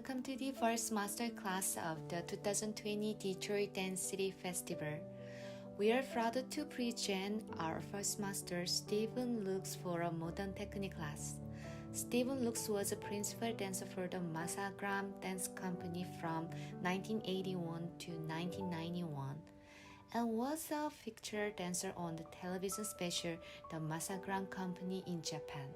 Welcome to the first master class of the 2020 Detroit Dance City Festival. We are proud to present our first master, STEVEN ROOKS, for a modern technique class. STEVEN ROOKS was a principal dancer for the Vassar Dance Company from 1981 to 1991 and was a featured dancer on the television special The Vassar Company in Japan.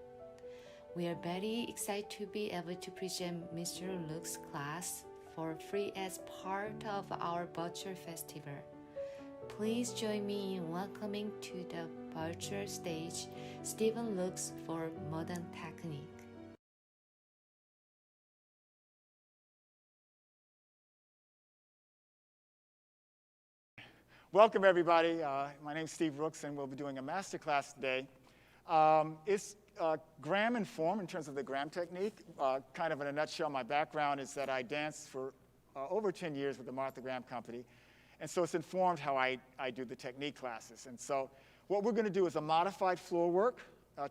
We are very excited to be able to present Mr. Rook's class for free as part of our virtual festival. Please join me in welcoming to the virtual stage STEVEN ROOKS for modern technique. Welcome everybody. My name is Steve Rooks and we'll be doing a master class today. It's Graham in form in terms of the Graham technique. Kind of in a nutshell, my background is that I danced for over 10 years with the Martha Graham Company. And so it's informed how I do the technique classes. And so what we're going to do is a modified floor work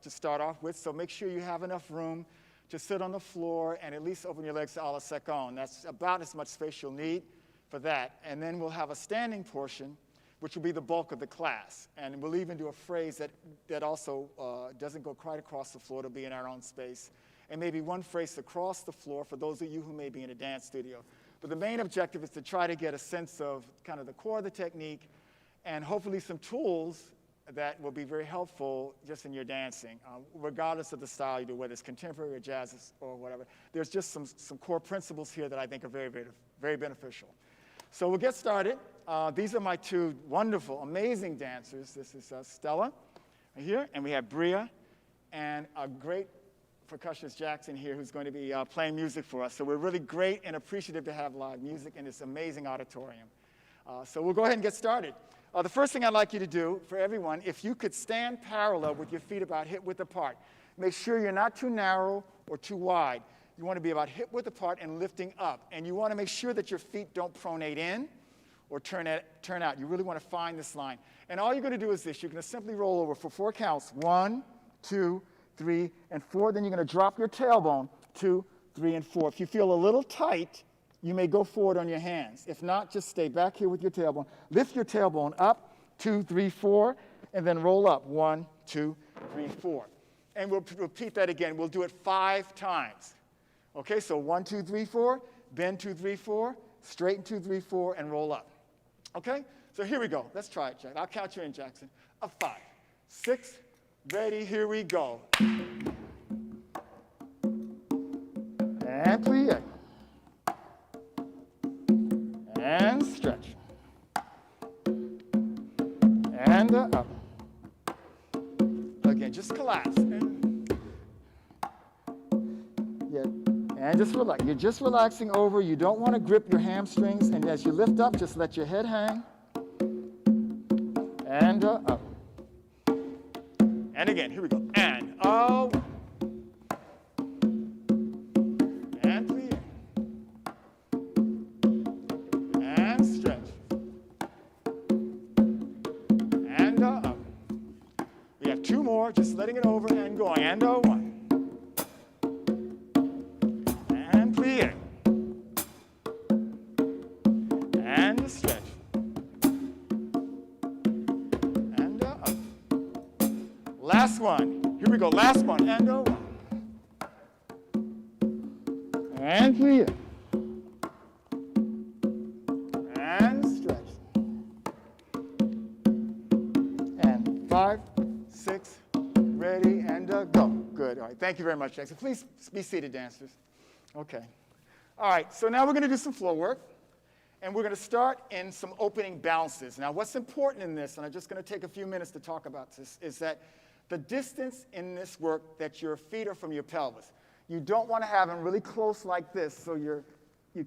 to start off with. So make sure you have enough room to sit on the floor and at least open your legs a la second. That's about as much space you'll need for that. And then we'll have a standing portion, which will be the bulk of the class. And we'll even do a phrase that also doesn't go quite across the floor to be in our own space. And maybe one phrase across the floor for those of you who may be in a dance studio. But the main objective is to try to get a sense of kind of the core of the technique and hopefully some tools that will be very helpful just in your dancing, regardless of the style you do, whether it's contemporary or jazz or whatever. There's just some core principles here that I think are very, very, very beneficial. So we'll get started. These are my two wonderful, amazing dancers. This is Stella right here, and we have Bria, and a great percussionist Jackson here who's going to be playing music for us. So we're really great and appreciative to have live music in this amazing auditorium. So we'll go ahead and get started. The first thing I'd like you to do for everyone, if you could stand parallel with your feet about hip-width apart. Make sure you're not too narrow or too wide. You want to be about hip-width apart and lifting up. And you want to make sure that your feet don't pronate in or turn out. You really want to find this line. And all you're going to do is this. You're going to simply roll over for 4 counts. 1, 2, 3, and 4. Then you're going to drop your tailbone. 2, 3, and 4. If you feel a little tight, you may go forward on your hands. If not, just stay back here with your tailbone. Lift your tailbone up. 2, 3, 4. And then roll up. 1, 2, 3, 4. And we'll repeat that again. We'll do it 5 times. Okay, so 1, 2, 3, 4, bend 2, 3, 4, straighten 2, 3, 4, and roll up. Okay, so here we go. Let's try it, Jack. I'll count you in, Jackson. 5, 6, ready, here we go. And plie. And stretch. And up. Again, just collapse. And just relax. You're just relaxing over. You don't want to grip your hamstrings. And as you lift up, just let your head hang. And up. And again, here we go. And up. And plie. And stretch. And up. We have 2 more, just letting it over and going. And 1. And stretch. And up. Last one. Here we go. Last one. And 1. And plie. And stretch. And 5, 6, ready, and go. Good. All right. Thank you very much, Jackson. Please be seated, dancers. Okay. All right, so now we're going to do some floor work, and we're going to start in some opening bounces. Now, what's important in this, and I'm just going to take a few minutes to talk about this, is that the distance in this work that your feet are from your pelvis. You don't want to have them really close like this so you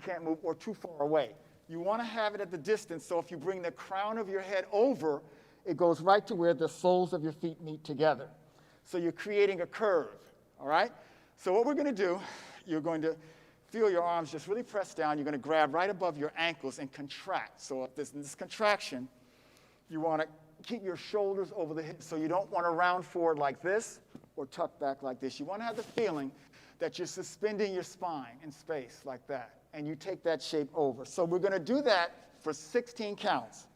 can't move, or too far away. You want to have it at the distance so if you bring the crown of your head over, it goes right to where the soles of your feet meet together. So you're creating a curve, all right? So what we're going to do, you're going to feel your arms just really press down. You're going to grab right above your ankles and contract. So in this contraction, you want to keep your shoulders over the hips. So you don't want to round forward like this or tuck back like this. You want to have the feeling that you're suspending your spine in space like that, and you take that shape over. So we're going to do that for 16 counts,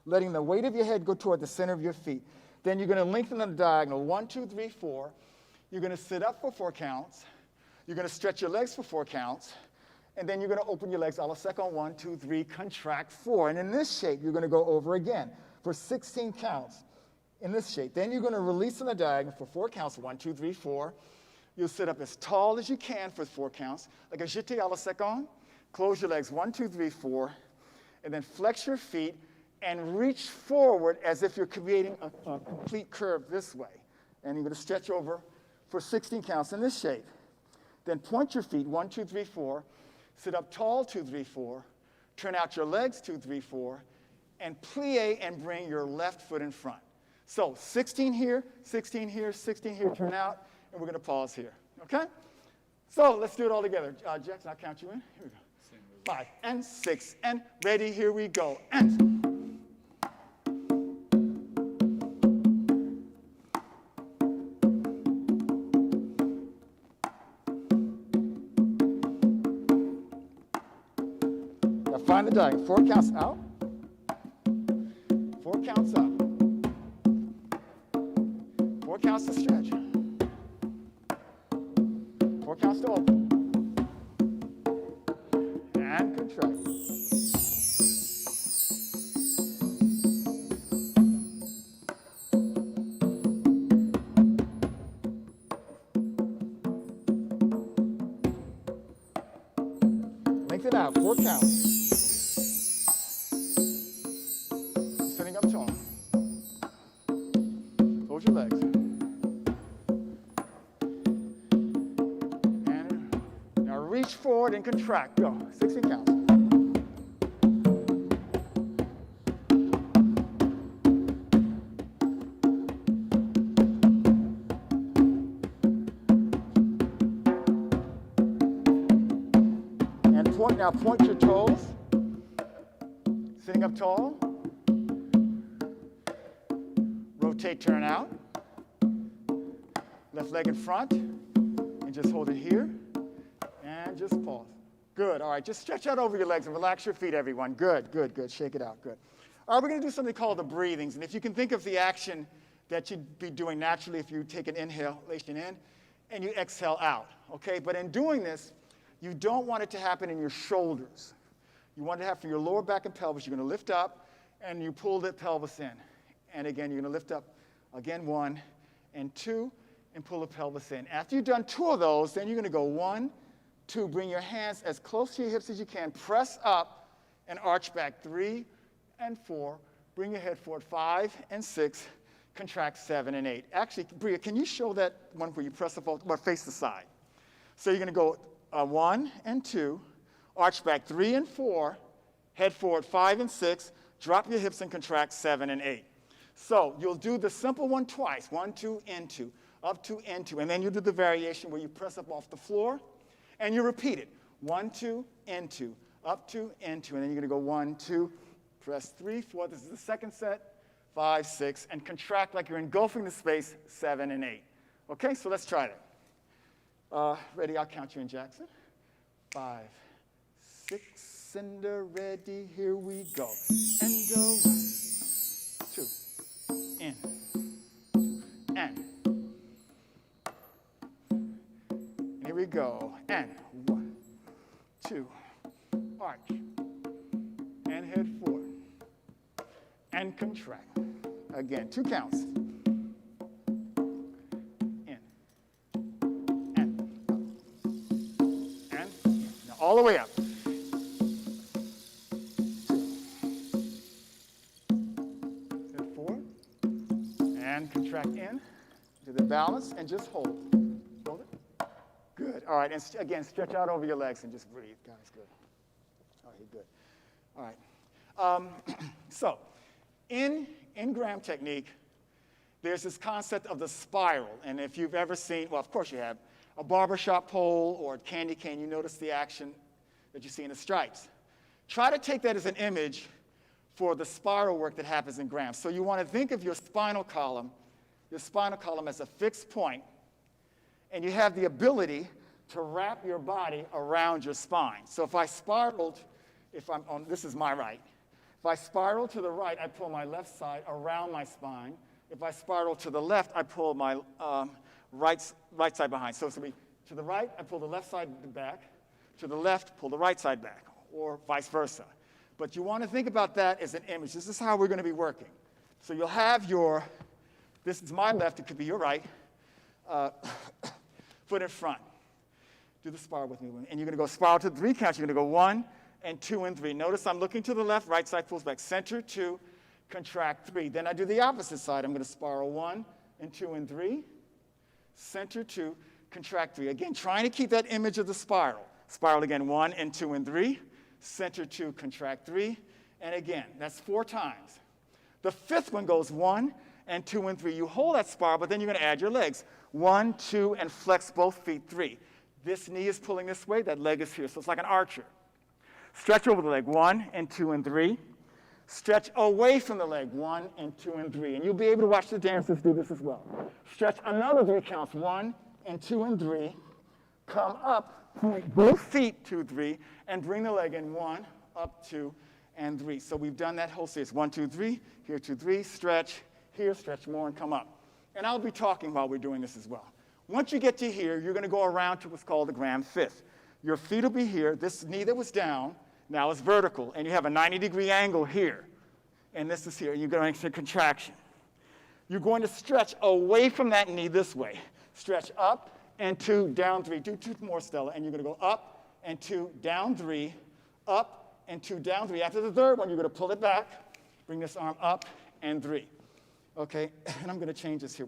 letting the weight of your head go toward the center of your feet. Then you're going to lengthen the diagonal, 1, 2, 3, 4. You're going to sit up for 4 counts. You're going to stretch your legs for 4 counts. And then you're going to open your legs a la second, 1, 2, 3, contract 4. And in this shape, you're going to go over again for 16 counts in this shape. Then you're going to release on the diagonal for 4 counts, 1, 2, 3, 4. You'll sit up as tall as you can for 4 counts, like a jeté à la second. Close your legs, 1, 2, 3, 4. And then flex your feet and reach forward as if you're creating a complete curve this way. And you're going to stretch over for 16 counts in this shape. Then point your feet, 1, 2, 3, 4. Sit up tall, 2, 3, 4. Turn out your legs, 2, 3, 4. And plie and bring your left foot in front. So 16 here, 16 here, 16 here, turn out, and we're going to pause here. Okay? So let's do it all together. Jackson, I'll count you in. Here we go. 5 and 6 and ready, here we go. And now find the diagonal. 4 counts out. 4 counts up. 4 counts to stretch. 4 counts to open. And contract. Lengthen out, 4 counts. Sitting up tall. Close your legs. And now reach forward and contract. Go. 16 counts. Now point your toes, sitting up tall, rotate, turn out, left leg in front, and just hold it here, and just pause. Good, all right, just stretch out over your legs and relax your feet, everyone. Good, good, good, shake it out, good. All right, we're gonna do something called the breathings, and if you can think of the action that you'd be doing naturally if you take an inhalation in, and you exhale out, okay? But in doing this, you don't want it to happen in your shoulders. You want it to happen for your lower back and pelvis. You're going to lift up, and you pull the pelvis in. And again, you're going to lift up, again, 1 and 2, and pull the pelvis in. After you've done 2 of those, then you're going to go 1, 2. Bring your hands as close to your hips as you can. Press up and arch back. 3 and 4. Bring your head forward. 5 and 6. Contract 7 and 8. Actually, Bria, can you show that one where you press up, or face the side? So you're going to go 1 and 2, arch back 3 and 4, head forward 5 and 6, drop your hips and contract 7 and 8. So you'll do the simple one twice, 1, 2, into, up 2, into, and then you do the variation where you press up off the floor, and you repeat it, 1, 2, into, up 2, into, and then you're going to go 1, 2, press 3, 4, this is the second set, 5, 6, and contract like you're engulfing the space, 7 and 8. Okay, so let's try that. Ready, I'll count you in, Jackson. 5, 6, and ready, here we go. And go, 1, 2, in, and here we go. And 1, 2, arch, and head forward, and contract. Again, 2 counts. All the way up. 2. Head forward. And contract in. Do the balance and just hold. Hold it. Good. All right. And again, stretch out over your legs and just breathe. Guys, good. All right, good. All right. So, in Graham technique, there's this concept of the spiral. And if you've ever seen, well, of course you have, a barbershop pole or a candy cane, you notice the action that you see in the stripes. Try to take that as an image for the spiral work that happens in Graham. So you want to think of your spinal column as a fixed point, and you have the ability to wrap your body around your spine. So if I spiraled, if I'm on, this is my right. If I spiral to the right, I pull my left side around my spine. If I spiral to the left, I pull my right side behind. So it's going to be to the right, I pull the left side back. To the left, pull the right side back, or vice versa. But you want to think about that as an image. This is how we're going to be working. So you'll have your, this is my left, it could be your right, foot in front. Do the spiral with me. And you're going to go spiral to 3 counts. You're going to go 1 and 2 and 3. Notice I'm looking to the left, right side pulls back. Center, 2, contract, 3. Then I do the opposite side. I'm going to spiral 1 and 2 and 3. Center, 2, contract, 3. Again, trying to keep that image of the spiral. Spiral again, 1 and 2 and 3. Center, 2, contract, 3. And again, that's 4 times. The 5th one goes 1 and 2 and 3. You hold that spiral, but then you're going to add your legs. 1, 2, and flex both feet, 3. This knee is pulling this way, that leg is here. So it's like an archer. Stretch over the leg, 1 and 2 and 3. Stretch away from the leg, 1 and 2 and 3. And you'll be able to watch the dancers do this as well. Stretch another 3 counts, 1 and 2 and 3. Come up, point both feet, 2, 3, and bring the leg in, 1, up, 2, and 3. So we've done that whole series, 1, 2, 3, here, 2, 3, stretch, here, stretch more, and come up. And I'll be talking while we're doing this as well. Once you get to here, you're going to go around to what's called the Graham fifth. Your feet will be here. This knee that was down now is vertical, and you have a 90-degree angle here. And this is here, and you're going into contraction. You're going to stretch away from that knee this way. Stretch up and 2, down 3. Do 2 more, Stella, and you're going to go up and 2, down 3, up and 2, down 3. After the third one, you're going to pull it back, bring this arm up and 3. Okay, and I'm going to change this here.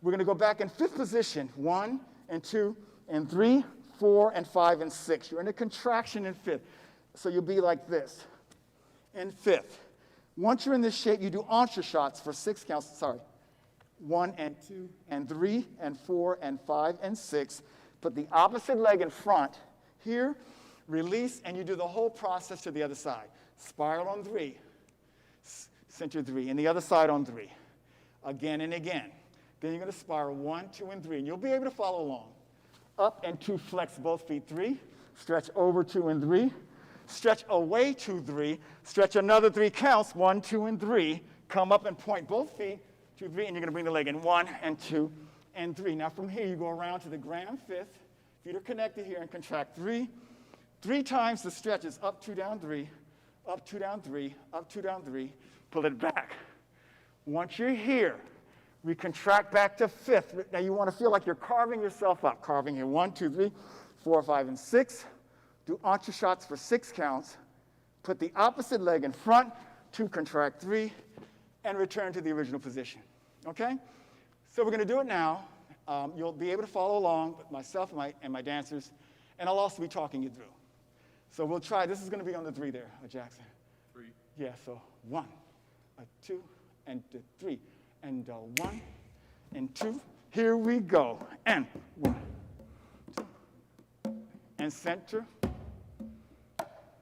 We're going to go back in 5th position, 1 and 2 and 3, 4 and 5 and 6. You're in a contraction in 5th. So you'll be like this in 5th. Once you're in this shape, you do entrechots for 6 counts. Sorry. 1 and 2 and 3 and 4 and 5 and 6. Put the opposite leg in front here, release, and you do the whole process to the other side. Spiral on 3, center 3, and the other side on 3. Again and again. Then you're going to spiral 1, 2, and 3, and you'll be able to follow along. Up and 2, flex both feet, 3. Stretch over 2 and 3. Stretch away 2, 3. Stretch another 3 counts, 1, 2, and 3. Come up and point both feet, 2, 3, and you're going to bring the leg in 1 and 2 and 3. Now from here, you go around to the Graham fifth. Feet are connected here and contract 3. 3 times the stretch is up, 2, down, 3. Up, 2, down, 3. Up, 2, down, 3. Pull it back. Once you're here, we contract back to 5th. Now you want to feel like you're carving yourself up. Carving here, 1, 2, 3, 4, 5, and 6. Do entrechots for 6 counts. Put the opposite leg in front, 2, contract 3, and return to the original position. Okay? So we're going to do it now. You'll be able to follow along with myself and my dancers, and I'll also be talking you through. So we'll try. This is going to be on the 3 there, Jackson. 3. Yeah, so 1, 2, and 3, and 1, and 2. Here we go. And 1, 2, and center.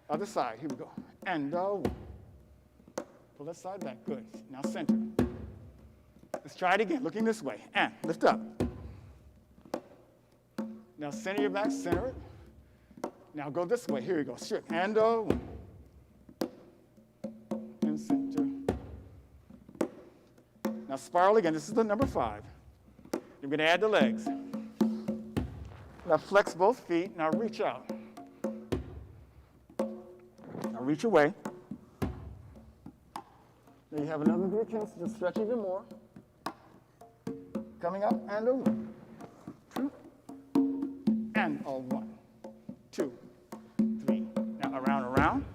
Other side. Here we go. And 1. Pull that side back. Good. Now center. Let's try it again. Looking this way. And lift up. Now center your back. Center it. Now go this way. Here we go. Straight. And 1. And center. Now spiral again. This is the number 5. You're going to add the legs. Now flex both feet. Now reach out. Now reach away. Now you have another 3 counts. Just stretch even more. Coming up and 1, 2, and 1, 2, 3. Now around.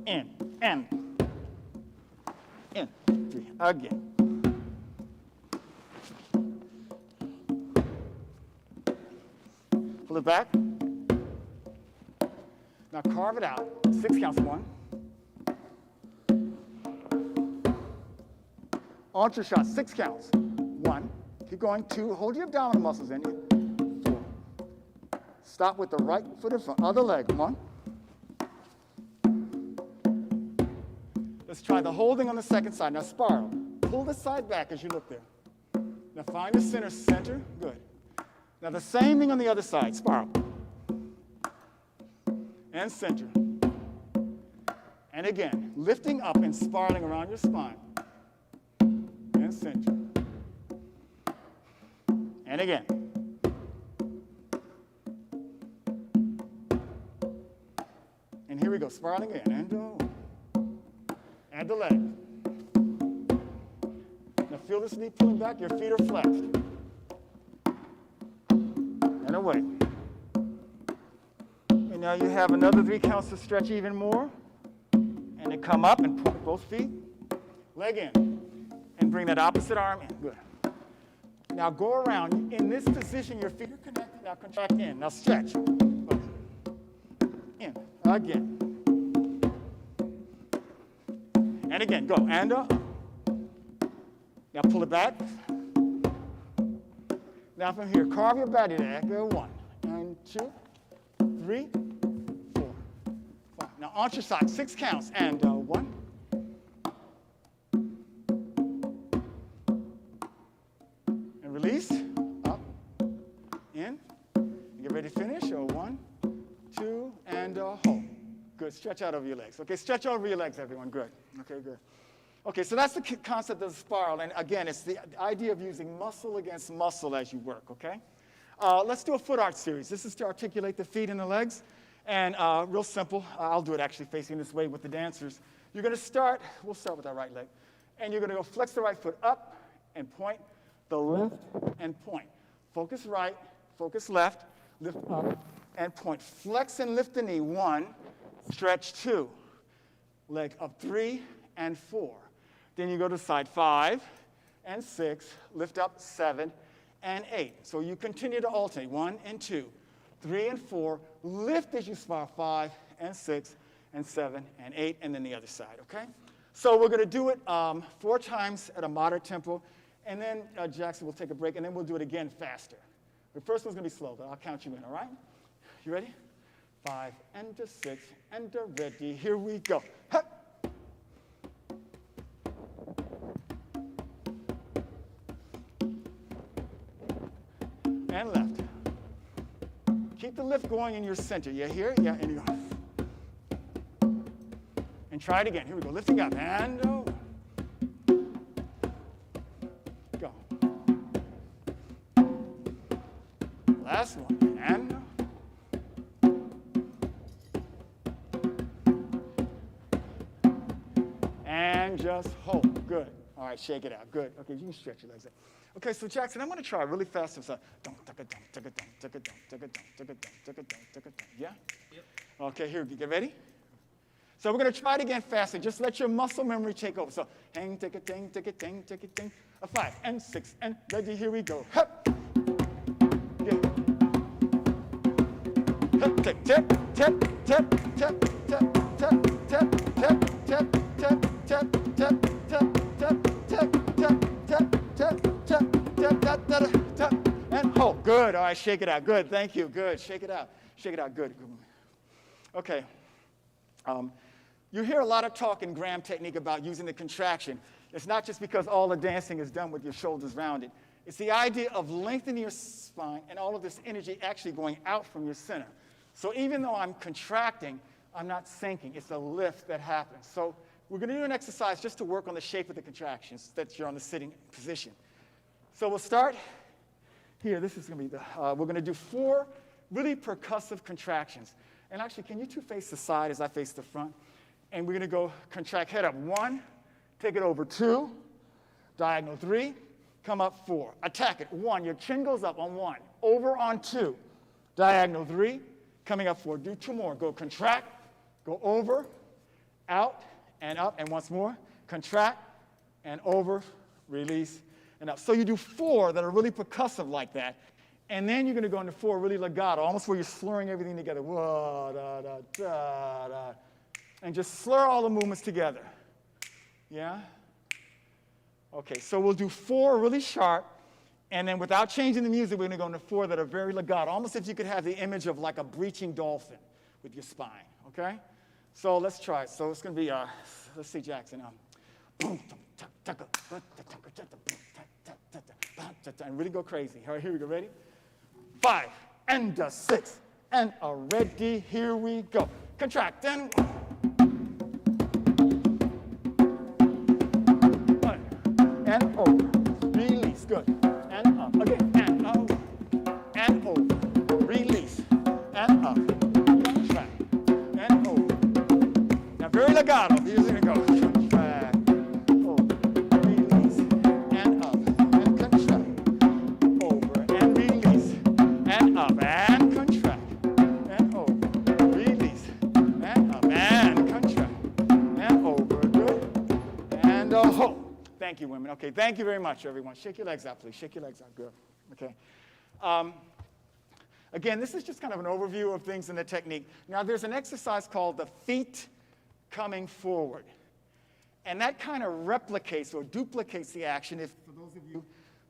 In, and in, 3. Again. Pull it back. Now carve it out. 6 counts. 1. Entrechot, 6 counts. 1. Keep going. 2. Hold your abdominal muscles in. 4. Stop with the right foot in front. Other leg. 1. Let's try the holding on the second side. Now spiral. Pull the side back as you look there. Now find the center. Center. Good. Now the same thing on the other side, spiral. And center. And again, lifting up and spiraling around your spine. And center. And again. And here we go, spiraling again. And the leg. Now feel this knee pulling back, your feet are flexed. And away. And now you have another 3 counts to stretch even more. And then come up and point both feet. Leg in. And bring that opposite arm in. Good. Now go around. In this position, your feet are connected. Now contract in. Now stretch. In. Again. And again. Go. And up. Now pull it back. Now from here, carve your body there. Go 1, and 2, 3, 4, 5. Now on your side, 6 counts. And 1. And release. Up. In. Get ready to finish. 1, 2, and hold. Good. Stretch out over your legs. Okay, stretch over your legs, everyone. Good. Okay, good. Okay, so that's the concept of the spiral. And again, it's the idea of using muscle against muscle as you work, okay? Let's do a foot arch series. This is to articulate the feet and the legs. And real simple. I'll do it actually facing this way with the dancers. You're going to start, we'll start with our right leg. And you're going to go flex the right foot up and point, the left and point. Focus right, focus left, lift up and point. Flex and lift the knee. 1, stretch 2. Leg up 3 and 4. Then you go to side 5 and 6, lift up 7 and 8. So you continue to alternate 1 and 2, 3 and 4, lift as you spiral 5 and 6 and 7 and 8, and then the other side, okay? So we're going to do it 4 times at a moderate tempo, and then Jackson will take a break, and then we'll do it again faster. The first one's going to be slow, but I'll count you in, all right? You ready? 5 and 6 and ready. Here we go. Ha! And left. Keep the lift going in your center. You hear? Yeah, and you go. And try it again. Here we go. Lifting up. And over. Go. Last one. And and just hold. Good. All right, shake it out. Good. Okay, you can stretch your legs out. Okay, so Jackson, I'm going to try really fast. So, yeah? Yep. Okay, here, get ready? So we're going to try it again faster. Just let your muscle memory take over. So, hang, tick a ting, tick a ting, tick a ting. 5 and 6 and ready, here we go. Hup. Yeah. Hup, tick, tip, tip, tip, tip, tip, tip, tip, tip, tip, tip, tip, tip, tip, and hold. Good. All right, shake it out. Good. Thank you. Good. Shake it out. Shake it out. Good. Okay. You hear a lot of talk in Graham technique about using the contraction. It's not just because all the dancing is done with your shoulders rounded. It's the idea of lengthening your spine and all of this energy actually going out from your center. So even though I'm contracting, I'm not sinking. It's a lift that happens. So we're going to do an exercise just to work on the shape of the contractions that you're on the sitting position. So we'll start here. This is going to be the, we're going to do 4 really percussive contractions. And actually, can you two face the side as I face the front? And we're going to go contract head up 1, take it over 2, diagonal 3, come up 4. Attack it 1, your chin goes up on 1, over on 2, diagonal 3, coming up 4. Do 2 more. Go contract, go over, out, and up, and once more. Contract, and over, release, and up. So you do 4 that are really percussive like that. And then you're going to go into 4 really legato, almost where you're slurring everything together. Whoa, da, da, da, da. And just slur all the movements together. Yeah? Okay, so we'll do 4 really sharp. And then without changing the music, we're going to go into 4 that are very legato, almost if you could have the image of like a breaching dolphin with your spine. Okay? So let's try it. So it's going to be, let's see Jackson. And really go crazy. All right, here we go. Ready? 5, and a 6, and a ready, here we go. Contract, and 1, and over, release, good, and up, again, and over, and over, release, and up, contract, and over. Now very legato, here's it go, contract, over, release, and up, and contract, over, and release, and up, and contract, and over, release, and up, and contract, and over, good, and a hold. Thank you, women. Okay, thank you very much, everyone. Shake your legs out, please. Shake your legs out, good. Okay. Again, this is just kind of an overview of things in the technique. Now, there's an exercise called the feet coming forward. And that kind of replicates or duplicates the action if, for those of you,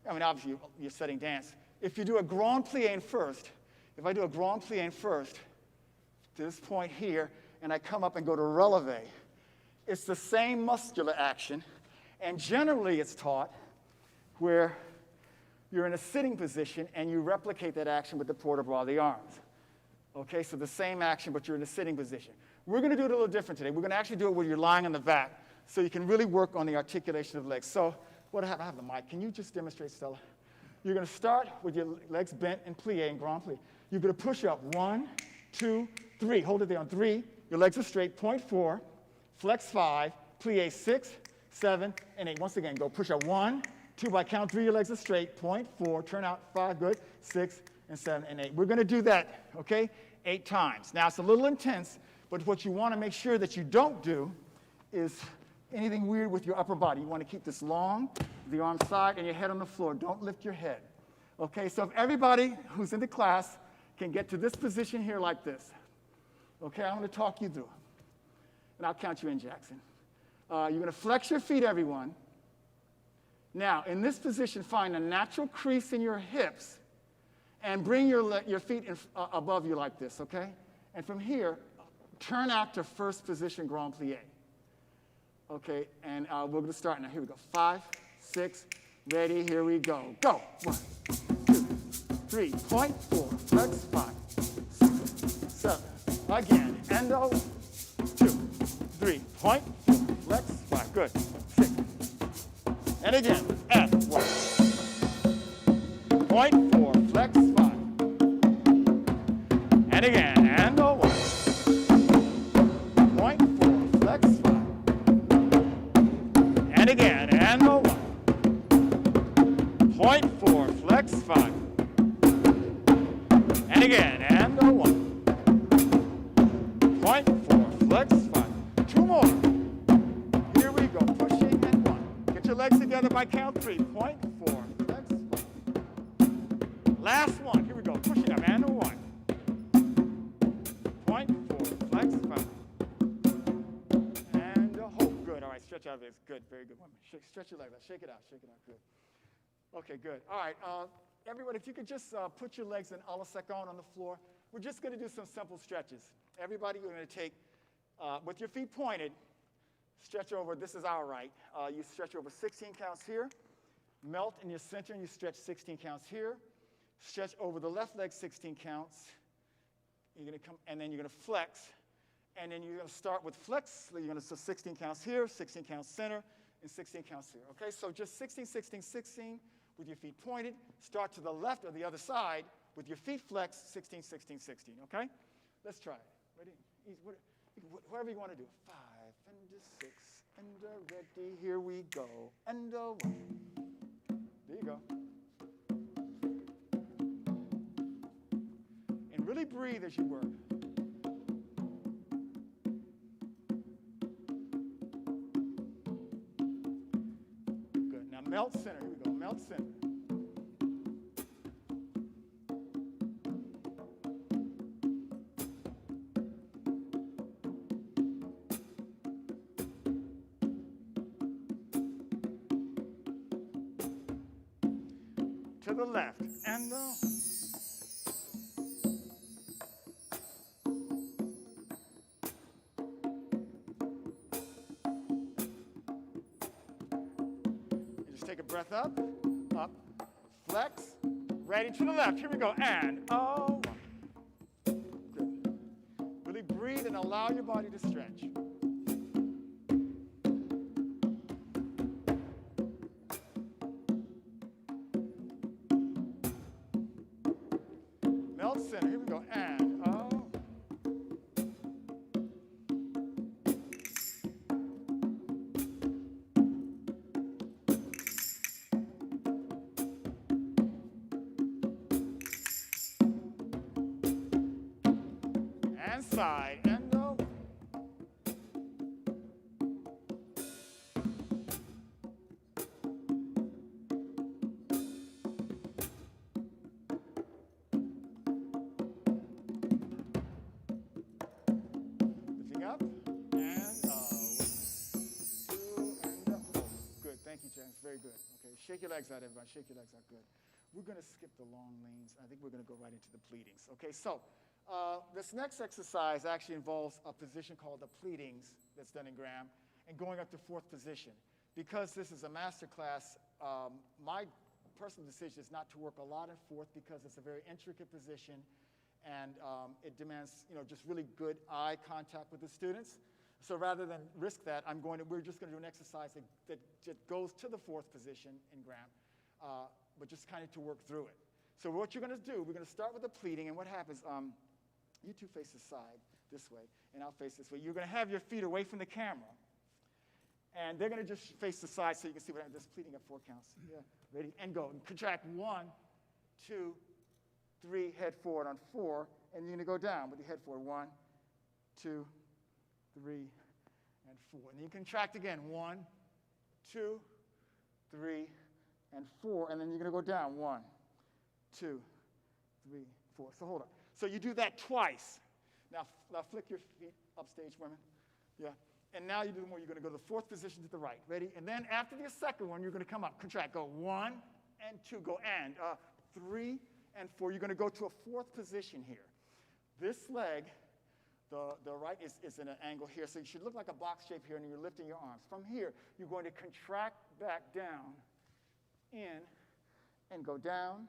I mean, obviously you're studying dance. If you do a grand plie in first, if I do a grand plie in first to this point here, and I come up and go to releve, it's the same muscular action. And generally it's taught where you're in a sitting position and you replicate that action with the port-de-bras of the arms. Okay, so the same action, but you're in a sitting position. We're going to do it a little different today. We're going to actually do it where you're lying on the back so you can really work on the articulation of the legs. So I have the mic. Can you just demonstrate, Stella? You're going to start with your legs bent and plie and grand plie. You're going to push up 1, 2, 3. Hold it there on 3. Your legs are straight, point 4, flex 5, plie 6, 7, and 8. Once again, go push up 1, 2, by count 3, your legs are straight, point 4, turn out 5, good, 6, and 7, and 8. We're going to do that, okay, 8 times. Now, it's a little intense, but what you want to make sure that you don't do is anything weird with your upper body. You want to keep this long, the arm side, and your head on the floor. Don't lift your head. Okay, so if everybody who's in the class can get to this position here like this, okay, I'm going to talk you through. And I'll count you in, Jackson. You're going to flex your feet, everyone. Now, in this position, find a natural crease in your hips and bring your feet above you like this, okay? And from here, turn out to first position grand plie. Okay, and we're going to start now. Here we go. 5, 6, ready, here we go. Go. 1, 2, 3, point 4, flex 5, 6, 7. Again, endo, 2, 3, point 4, flex 5, good, 6. And again, and 1, point 4, flex 5. And again, and 1, point 4, flex 5. And again, and 1, point 4, flex 5. And again, and 1, point 4, flex 5. 2 more. Here we go, pushing and 1. Get your legs together by count 3, point 4, flex 5. Last one, here we go, pushing up, and 1. Point 4, flex 5. And hold, good, all right, stretch out of this, good, very good woman. Stretch your legs out, shake it out, good. Okay, good, all right, everyone, if you could just put your legs in a la seconde on the floor. We're just going to do some simple stretches. Everybody, you're going to take, with your feet pointed, stretch over, this is our right. You stretch over 16 counts here. Melt in your center, and you stretch 16 counts here. Stretch over the left leg 16 counts. You're going to come, and then you're going to flex. And then you're going to start with flex. You're going to do 16 counts here, 16 counts center, and 16 counts here. Okay, so just 16, 16, 16 with your feet pointed. Start to the left or the other side with your feet flexed, 16, 16, 16. Okay? Let's try it. Ready? Whatever you want to do. 5 and a 6 and a ready. Here we go. And a 1. There you go. And really breathe as you work. Good. Now melt center. Here we go. Melt center. To the left, and just take a breath up, flex, Ready to the left. Here we go. And oh. Good. Really breathe and allow your body to stretch. Melt center. Here we go. And oh. Side and over. Lifting up and two and up. Good, thank you, James. Very good. Okay, shake your legs out, everybody. Shake your legs out. Good. We're going to skip the long lanes. I think we're going to go right into the pleatings. Okay, so. This next exercise actually involves a position called the pleatings that's done in Graham and going up to fourth position. Because this is a master class, my personal decision is not to work a lot in fourth because it's a very intricate position and it demands just really good eye contact with the students. So rather than risk that, we're just going to do an exercise that goes to the fourth position in Graham, but just kind of to work through it. So what you're going to do, we're going to start with the pleating, and what happens, you two face the side this way, and I'll face this way. You're going to have your feet away from the camera, and they're going to just face the side so you can see what I'm just pleating at 4 counts. Yeah, ready, and go. And contract 1, 2, 3, head forward on 4, and you're going to go down with your head forward. 1, 2, 3, and 4. And you contract again. 1, 2, 3, and 4, and then you're going to go down. 1, 2, 3, 4. So hold on. So you do that twice. Now flick your feet upstage, women. Yeah. And now you do more. You're going to go to the fourth position to the right. Ready? And then after the second one, you're going to come up. Contract. Go 1 and 2. Go and 3 and 4. You're going to go to a fourth position here. This leg, the right is in an angle here. So you should look like a box shape here, and you're lifting your arms. From here, you're going to contract back down, in, and go down.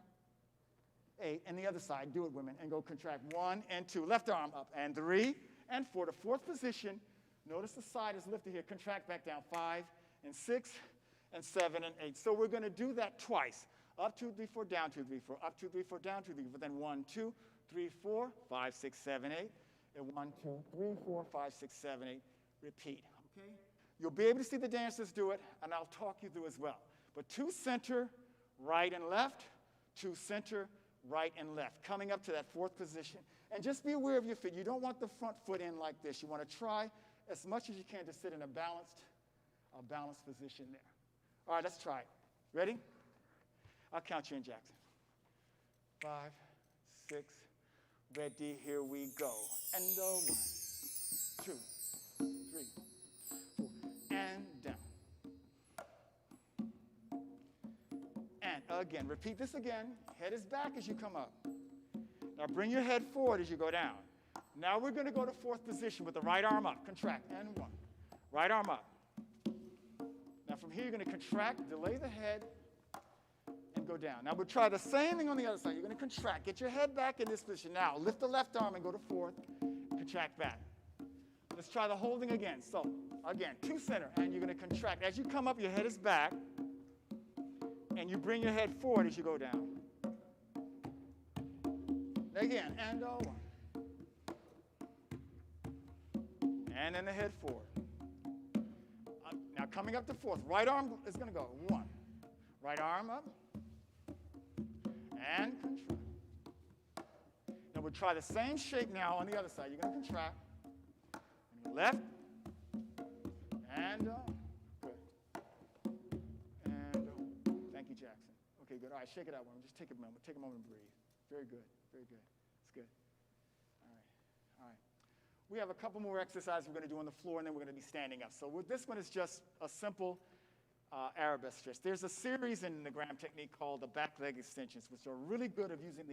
8, and the other side, do it, women, and go contract 1 and 2. Left arm up, and 3 and 4 to fourth position. Notice the side is lifted here. Contract back down, 5 and 6 and 7 and 8. So we're going to do that twice. Up, 2, 3, 4, down, 2, 3, 4. Up, 2, 3, 4, down, 2, 3, 4. Then 1, 2, 3, 4, 5, 6, 7, 8. And 1, 2, 3, 4, 5, 6, 7, 8. Repeat, okay? You'll be able to see the dancers do it, and I'll talk you through as well. But 2 center, right and left. 2 center, right and left, coming up to that fourth position. And just be aware of your feet. You don't want the front foot in like this. You want to try as much as you can to sit in a balanced position there. All right, let's try it. Ready? I'll count you in, Jackson. 5, 6, ready, here we go. And 1, 2, 3, 4, and down. And again, repeat this again. Head is back as you come up. Now bring your head forward as you go down. Now we're going to go to fourth position with the right arm up. Contract, and 1. Right arm up. Now from here, you're going to contract, delay the head, and go down. Now we'll try the same thing on the other side. You're going to contract. Get your head back in this position. Now lift the left arm and go to fourth. Contract back. Let's try the holding again. So again, 2 center, and you're going to contract. As you come up, your head is back, and you bring your head forward as you go down. Again, and 1. And then the head forward. Now coming up to fourth, right arm is going to go 1. Right arm up, and contract. Now we'll try the same shape now on the other side. You're going to contract, and left, and good. And thank you, Jackson. Okay, good. All right, shake it out, woman. Just take a moment. Take a moment and breathe. Very good. Very good. It's good. All right. All right. We have a couple more exercises we're going to do on the floor, and then we're going to be standing up. So this one is just a simple arabesque stretch. There's a series in the Graham technique called the back leg extensions, which are really good of using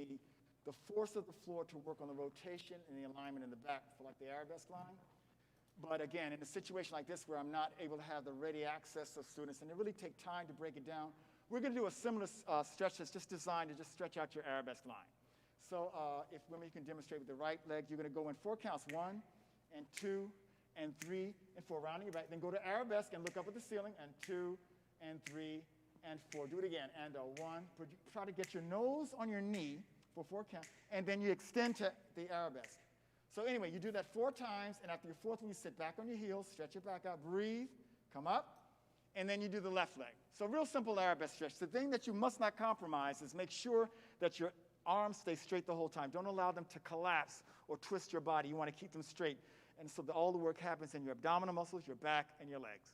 the force of the floor to work on the rotation and the alignment in the back for like the arabesque line. But again, in a situation like this where I'm not able to have the ready access of students, and it really take time to break it down, We're going to do a similar stretch that's just designed to just stretch out your arabesque line. So if women can demonstrate with the right leg, you're going to go in 4 counts, 1 and 2 and 3 and 4, rounding your back. Then go to arabesque and look up at the ceiling, and 2 and 3 and 4. Do it again, and 1. Try to get your nose on your knee for 4 counts, and then you extend to the arabesque. So anyway, you do that 4 times, and after your 4th one, you sit back on your heels, stretch your back out, breathe, come up, and then you do the left leg. So real simple arabesque stretch. The thing that you must not compromise is make sure that your arms stay straight the whole time. Don't allow them to collapse or twist your body. You want to keep them straight. And so all the work happens in your abdominal muscles, your back, and your legs.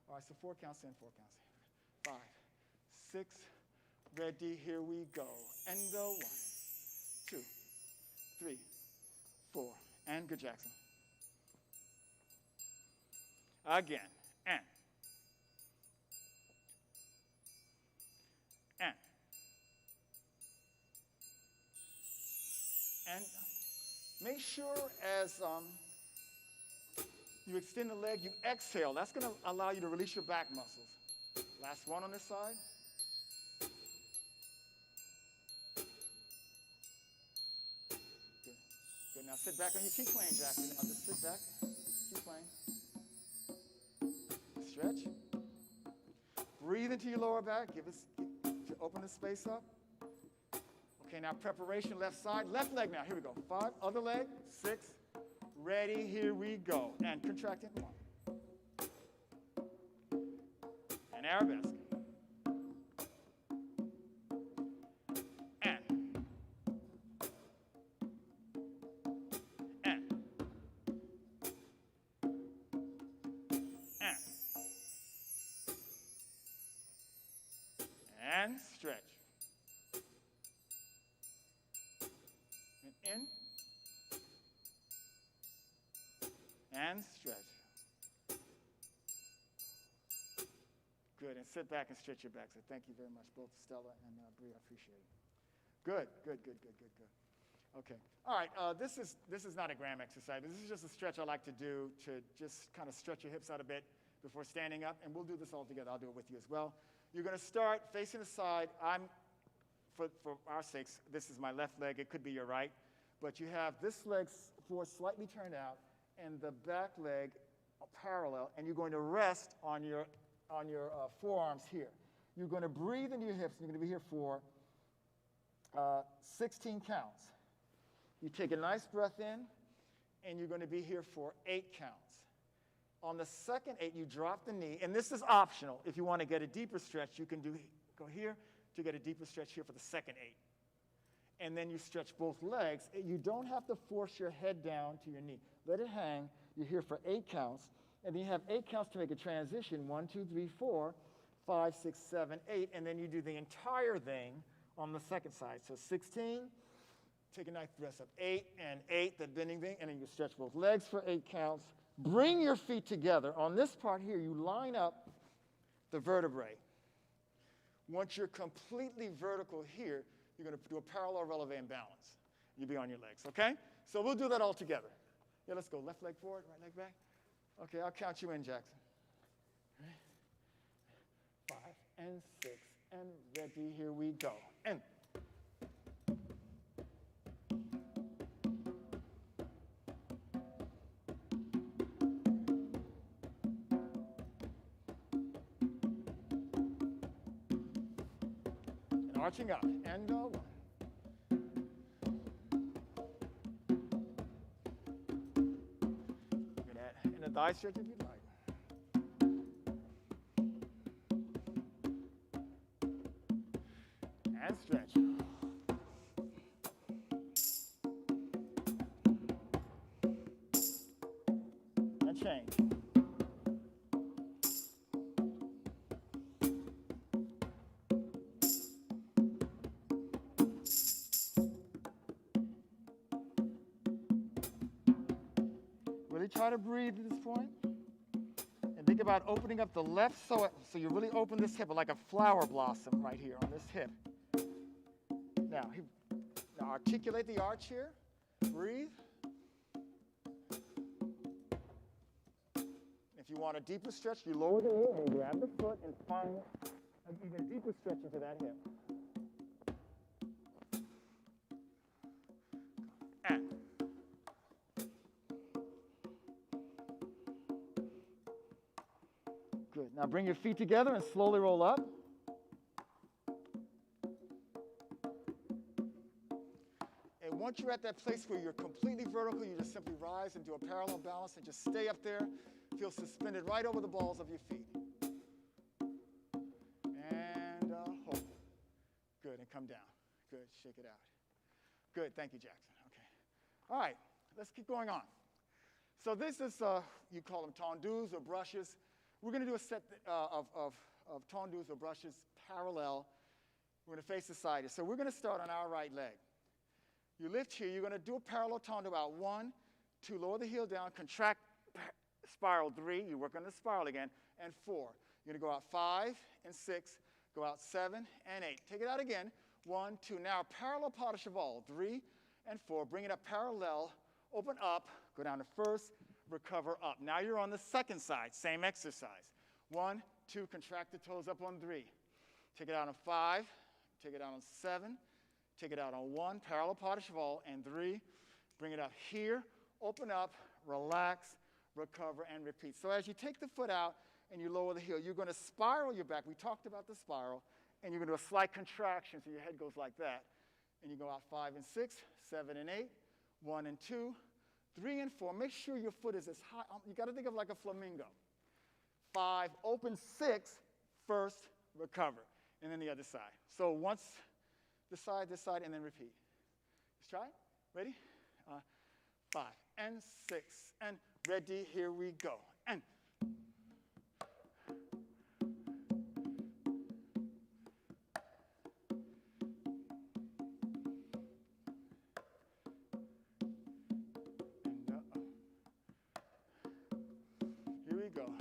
All right, so 4 counts in, 4 counts in. 5, 6, ready, here we go. And 1, 2, 3, 4, and good, Jackson. Again, and make sure as you extend the leg, you exhale. That's going to allow you to release your back muscles. Last one on this side. Good. Now sit back and you keep playing, Jackson. Now just sit back. Keep playing. Stretch. Breathe into your lower back. Open the space up. Okay, now preparation, left side. Left leg now. Here we go. 5, other leg. 6, ready, here we go. And contracting. 1. And arabesque. And. And stretch. And in. And stretch. Good, and sit back and stretch your back. So thank you very much, both Stella and Bree. I appreciate it. Good. Okay. All right. This is not a gram exercise. This is just a stretch I like to do to just kind of stretch your hips out a bit before standing up, and we'll do this all together. I'll do it with you as well. You're going to start facing the side. For our sakes, this is my left leg. It could be your right, but you have this leg forward slightly turned out, and the back leg parallel, and you're going to rest on your forearms here. You're going to breathe into your hips. You're going to be here for 16 counts. You take a nice breath in, and you're going to be here for 8 counts. On the second 8, you drop the knee, and this is optional. If you want to get a deeper stretch, you can go here to get a deeper stretch here for the second 8. And then you stretch both legs. You don't have to force your head down to your knee. Let it hang. You're here for 8 counts. And then you have 8 counts to make a transition. 1, 2, 3, 4, 5, 6, 7, 8. And then you do the entire thing on the second side. So 16, take a nice breath up. 8 and 8, that bending thing. And then you stretch both legs for 8 counts. Bring your feet together. On this part here, you line up the vertebrae. Once you're completely vertical here, you're going to do a parallel releve and balance. You'll be on your legs, okay? So we'll do that all together. Yeah, let's go. Left leg forward, right leg back. Okay, I'll count you in, Jackson. 5 and 6 and ready, here we go. And arching up, and go. 1. Look at that. And a thigh stretch if you'd like. And stretch. And change. Really try to breathe at this point. And think about opening up the left so you really open this hip like a flower blossom right here on this hip. Now articulate the arch here. Breathe. If you want a deeper stretch, you lower the knee and grab the foot and find Even a deeper stretch into that hip. And. Good. Now bring your feet together and slowly roll up. And once you're at that place where you're completely vertical, you just simply rise and do a parallel balance and just stay up there. Feel suspended right over the balls of your feet. And hold. Good, and come down. Good, shake it out. Good, thank you, Jackson. Okay. All right, let's keep going on. So this is, you call them tendus or brushes. We're going to do a set of tendus or brushes parallel. We're going to face the side. So we're going to start on our right leg. You lift here. You're going to do a parallel tendu out 1, 2, lower the heel down, contract, spiral 3. You work on the spiral again, and 4. You're going to go out 5 and 6, go out 7 and 8. Take it out again. 1, 2. Now parallel pas de cheval, 3 and 4. Bring it up parallel, open up, go down to first, recover up. Now you're on the second side, same exercise. 1, 2, contract the toes up on 3. Take it out on 5, take it out on 7, take it out on 1, parallel pas de cheval, and 3. Bring it up here, open up, relax, recover, and repeat. So as you take the foot out and you lower the heel, you're going to spiral your back. We talked about the spiral, and you're going to do a slight contraction so your head goes like that. And you go out 5 and 6, 7 and 8, 1 and 2, 3 and 4. Make sure your foot is as high. You got to think of like a flamingo. 5, open 6, first, recover. And then the other side. So once this side, and then repeat. Let's try it. Ready? 5 and 6 and ready. Here we go. And here we go.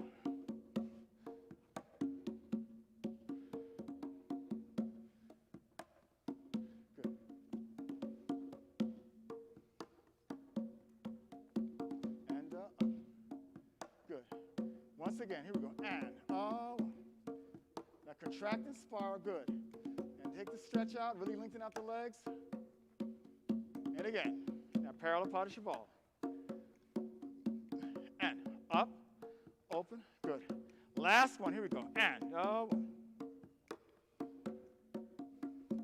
Once again, here we go. And now contract and spiral, good. And take the stretch out, really lengthen out the legs. And again, now parallel pas de cheval. And up, open, good. Last one, here we go. And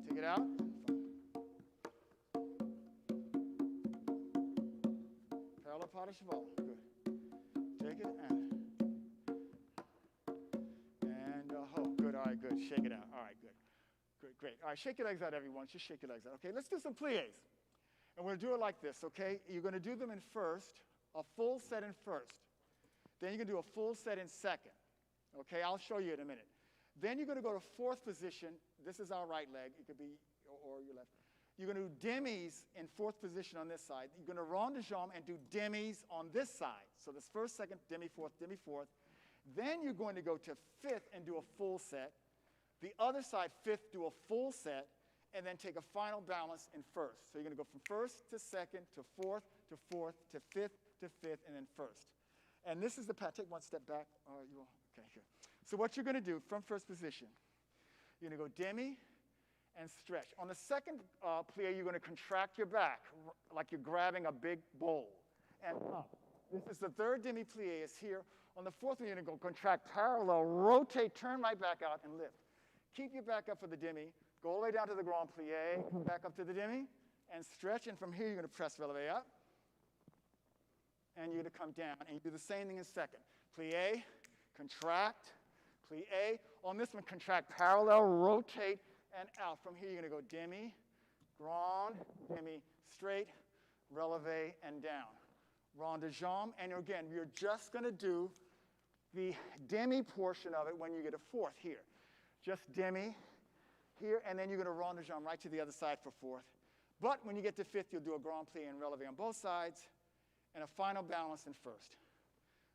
take it out. Parallel pas de cheval, good. Take it and. All right, good. Shake it out. All right, good. Good, great. All right, shake your legs out, everyone. Just shake your legs out. Okay, let's do some pliés. And we're going to do it like this, okay? You're going to do them in first, a full set in first. Then you're going to do a full set in second. Okay, I'll show you in a minute. Then you're going to go to fourth position. This is our right leg. It could be, or your left. You're going to do demis in fourth position on this side. You're going to rond de jambe and do demis on this side. So this first, second, demi, fourth, demi, fourth. Then you're going to go to fifth and do a full set. The other side, fifth, do a full set, and then take a final balance in first. So you're going to go from first to second to fourth to fifth to fifth, and then first. And this is the pattern. Take one step back. Okay, good. So what you're going to do from first position, you're going to go demi and stretch. On the second plie, you're going to contract your back like you're grabbing a big bowl and up. This is the third demi plie is here. On the fourth one, you're going to go contract parallel, rotate, turn right back out, and lift. Keep your back up for the demi. Go all the way down to the grand plie. Come back up to the demi and stretch. And from here, you're going to press releve up. And you're going to come down. And you do the same thing in second. Plie, contract, plie. On this one, contract parallel, rotate, and out. From here, you're going to go demi, grand, demi, straight, releve, and down. Rond de jambe, and again, you're just going to do the demi portion of it when you get a fourth here. Just demi here, and then you're going to rond de jambe right to the other side for fourth. But when you get to fifth, you'll do a grand plie and releve on both sides, and a final balance in first.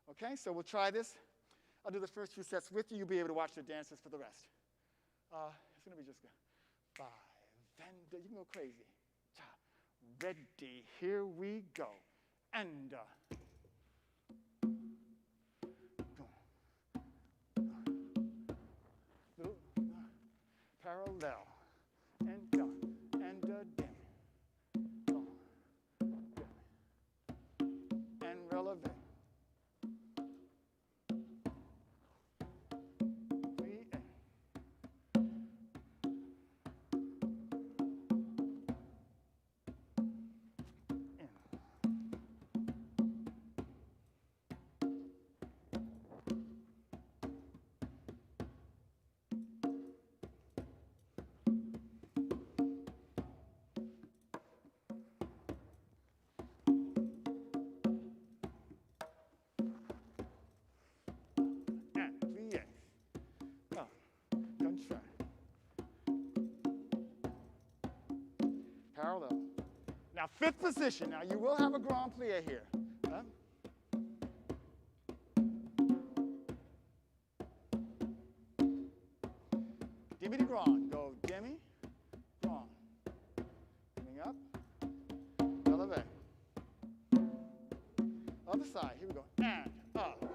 Okay, so we'll try this. I'll do the first few sets with you. You'll be able to watch the dances for the rest. It's going to be just 5, and you can go crazy. Ready, here we go. And parallel, and done, and dim, long, dim, and releve. Parallel. Now, fifth position. Now, you will have a grand plie here. Demi de grand. Go demi, grand. Coming up. Releve. Other side. Here we go. And up.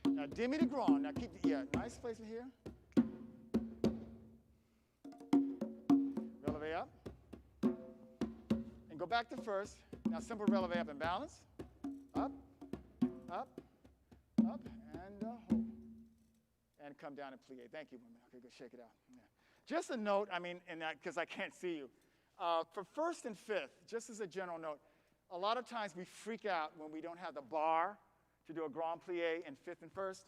Now, demi de grand. Now, keep the, nice placement here. Releve up. And go back to first. Now, simple releve up and balance. Up, up, up, and hold. And come down and plie. Thank you, women. Okay, go shake it out. Yeah. Just a note, I mean, in that, because I can't see you. For first and fifth, just as a general note, a lot of times we freak out when we don't have the bar to do a grand plie in fifth and first.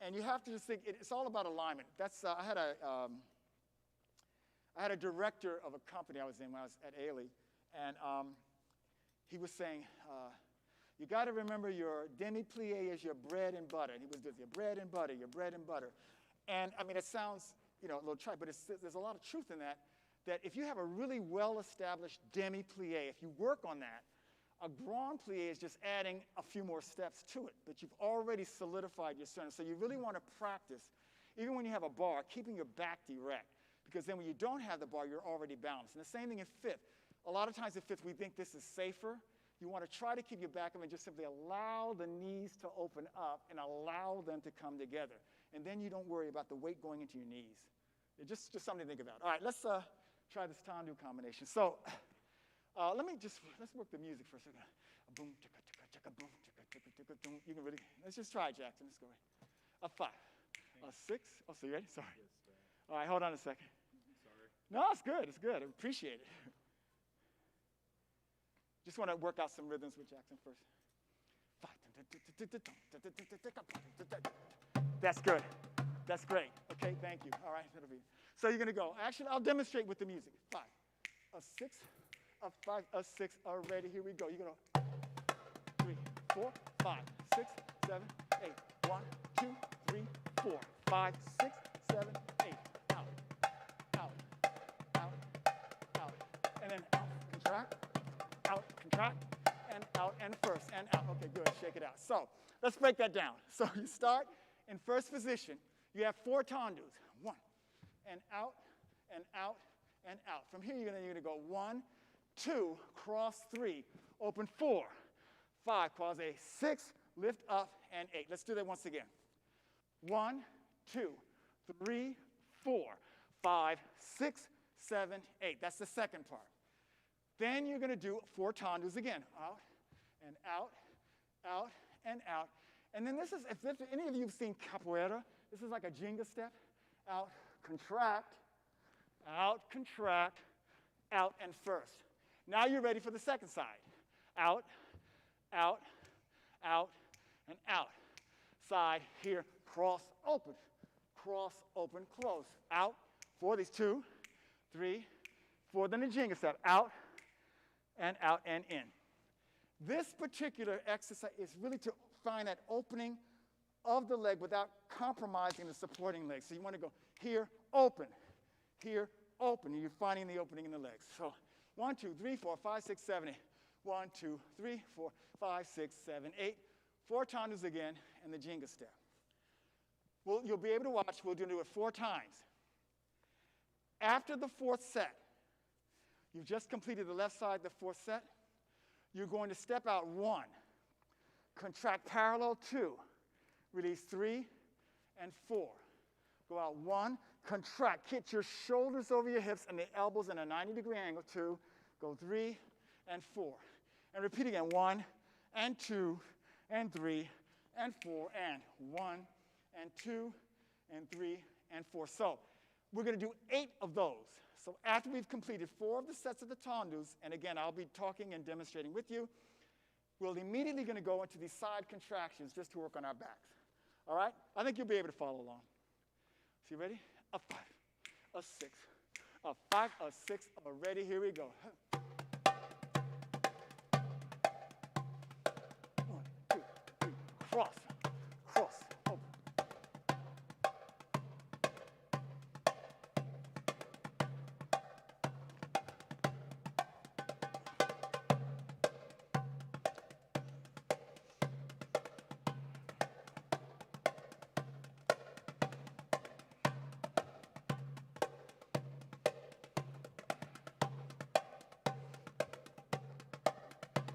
And you have to just think, it's all about alignment. That's, I had a director of a company I was in when I was at Ailey, and he was saying, you got to remember your demi-plie is your bread and butter. And he was doing your bread and butter, your bread and butter. And I mean, it sounds, a little trite, but there's a lot of truth in that if you have a really well-established demi-plie, if you work on that, a grand plie is just adding a few more steps to it, but you've already solidified your center. So you really want to practice, even when you have a bar, keeping your back direct, because then when you don't have the bar, you're already balanced. And the same thing in fifth. A lot of times in fifth, we think this is safer. You want to try to keep your back up and just simply allow the knees to open up and allow them to come together. And then you don't worry about the weight going into your knees. It's just something to think about. All right, let's try this tendu combination. So let's work the music for a second. Boom, chicka, chicka, chicka, boom, chicka, chicka, chicka, boom. You can really, let's just try, Jackson. Let's go right. A 5, a 6. Oh, so you ready? Sorry. Yes, all right, hold on a second. Sorry. No, it's good. It's good. I appreciate it. Just want to work out some rhythms with Jackson first. 5. That's good. That's great. Okay, thank you. All right, that'll be. So you're going to go. Actually, I'll demonstrate with the music. 5, a 6, a 5, a 6. Already, here we go. You're going to 3, 4, 5, 6, 7, 8. 1, 2, 3, 4, 5, 6, 7, 8. Out, out, out, out. And then out, contract. Out, contract, and out, and first, and out. Okay, good, shake it out. So let's break that down. So you start in first position. You have 4 tendus. 1, and out, and out, and out. From here, you're going to go 1, 2, cross 3, open 4, 5, croisé 6, lift up, and 8. Let's do that once again. 1, 2, 3, 4, 5, 6, 7, 8. That's the second part. Then you're going to do 4 tendus again. Out, and out, out, and out. And then this is, if any of you have seen capoeira, this is like a Jenga step. Out, contract, out, and first. Now you're ready for the second side. Out, out, out, and out. Side here, cross, open, close. Out, 4, these 2, 3, 4, then the Jenga step. Out, and out, and in. This particular exercise is really to find that opening of the leg without compromising the supporting leg. So you want to go here, open, and you're finding the opening in the legs. So 1, 2, 3, 4, 5, 6, 7, 8. 1, 2, 3, 4, 5, 6, 7, 8. 4 tendus again, and the Jenga step. Well, you'll be able to watch. We'll do it 4 times. After the 4th set, you've just completed the left side, the 4th set. You're going to step out 1, Contract parallel, 2. Release 3 and 4. Go out 1, contract. Hit your shoulders over your hips and the elbows in a 90-degree angle, 2. Go 3 and 4. And repeat again, 1 and 2 and 3 and 4 and 1 and 2 and 3 and 4. So we're going to do 8 of those. So after we've completed 4 of the sets of the tendus, and again, I'll be talking and demonstrating with you, we're immediately going to go into these side contractions just to work on our backs. All right? I think you'll be able to follow along. So you ready? A 5, a 6, a 5, a 6, a ready. Here we go. 1, 2, 3, cross, cross, open.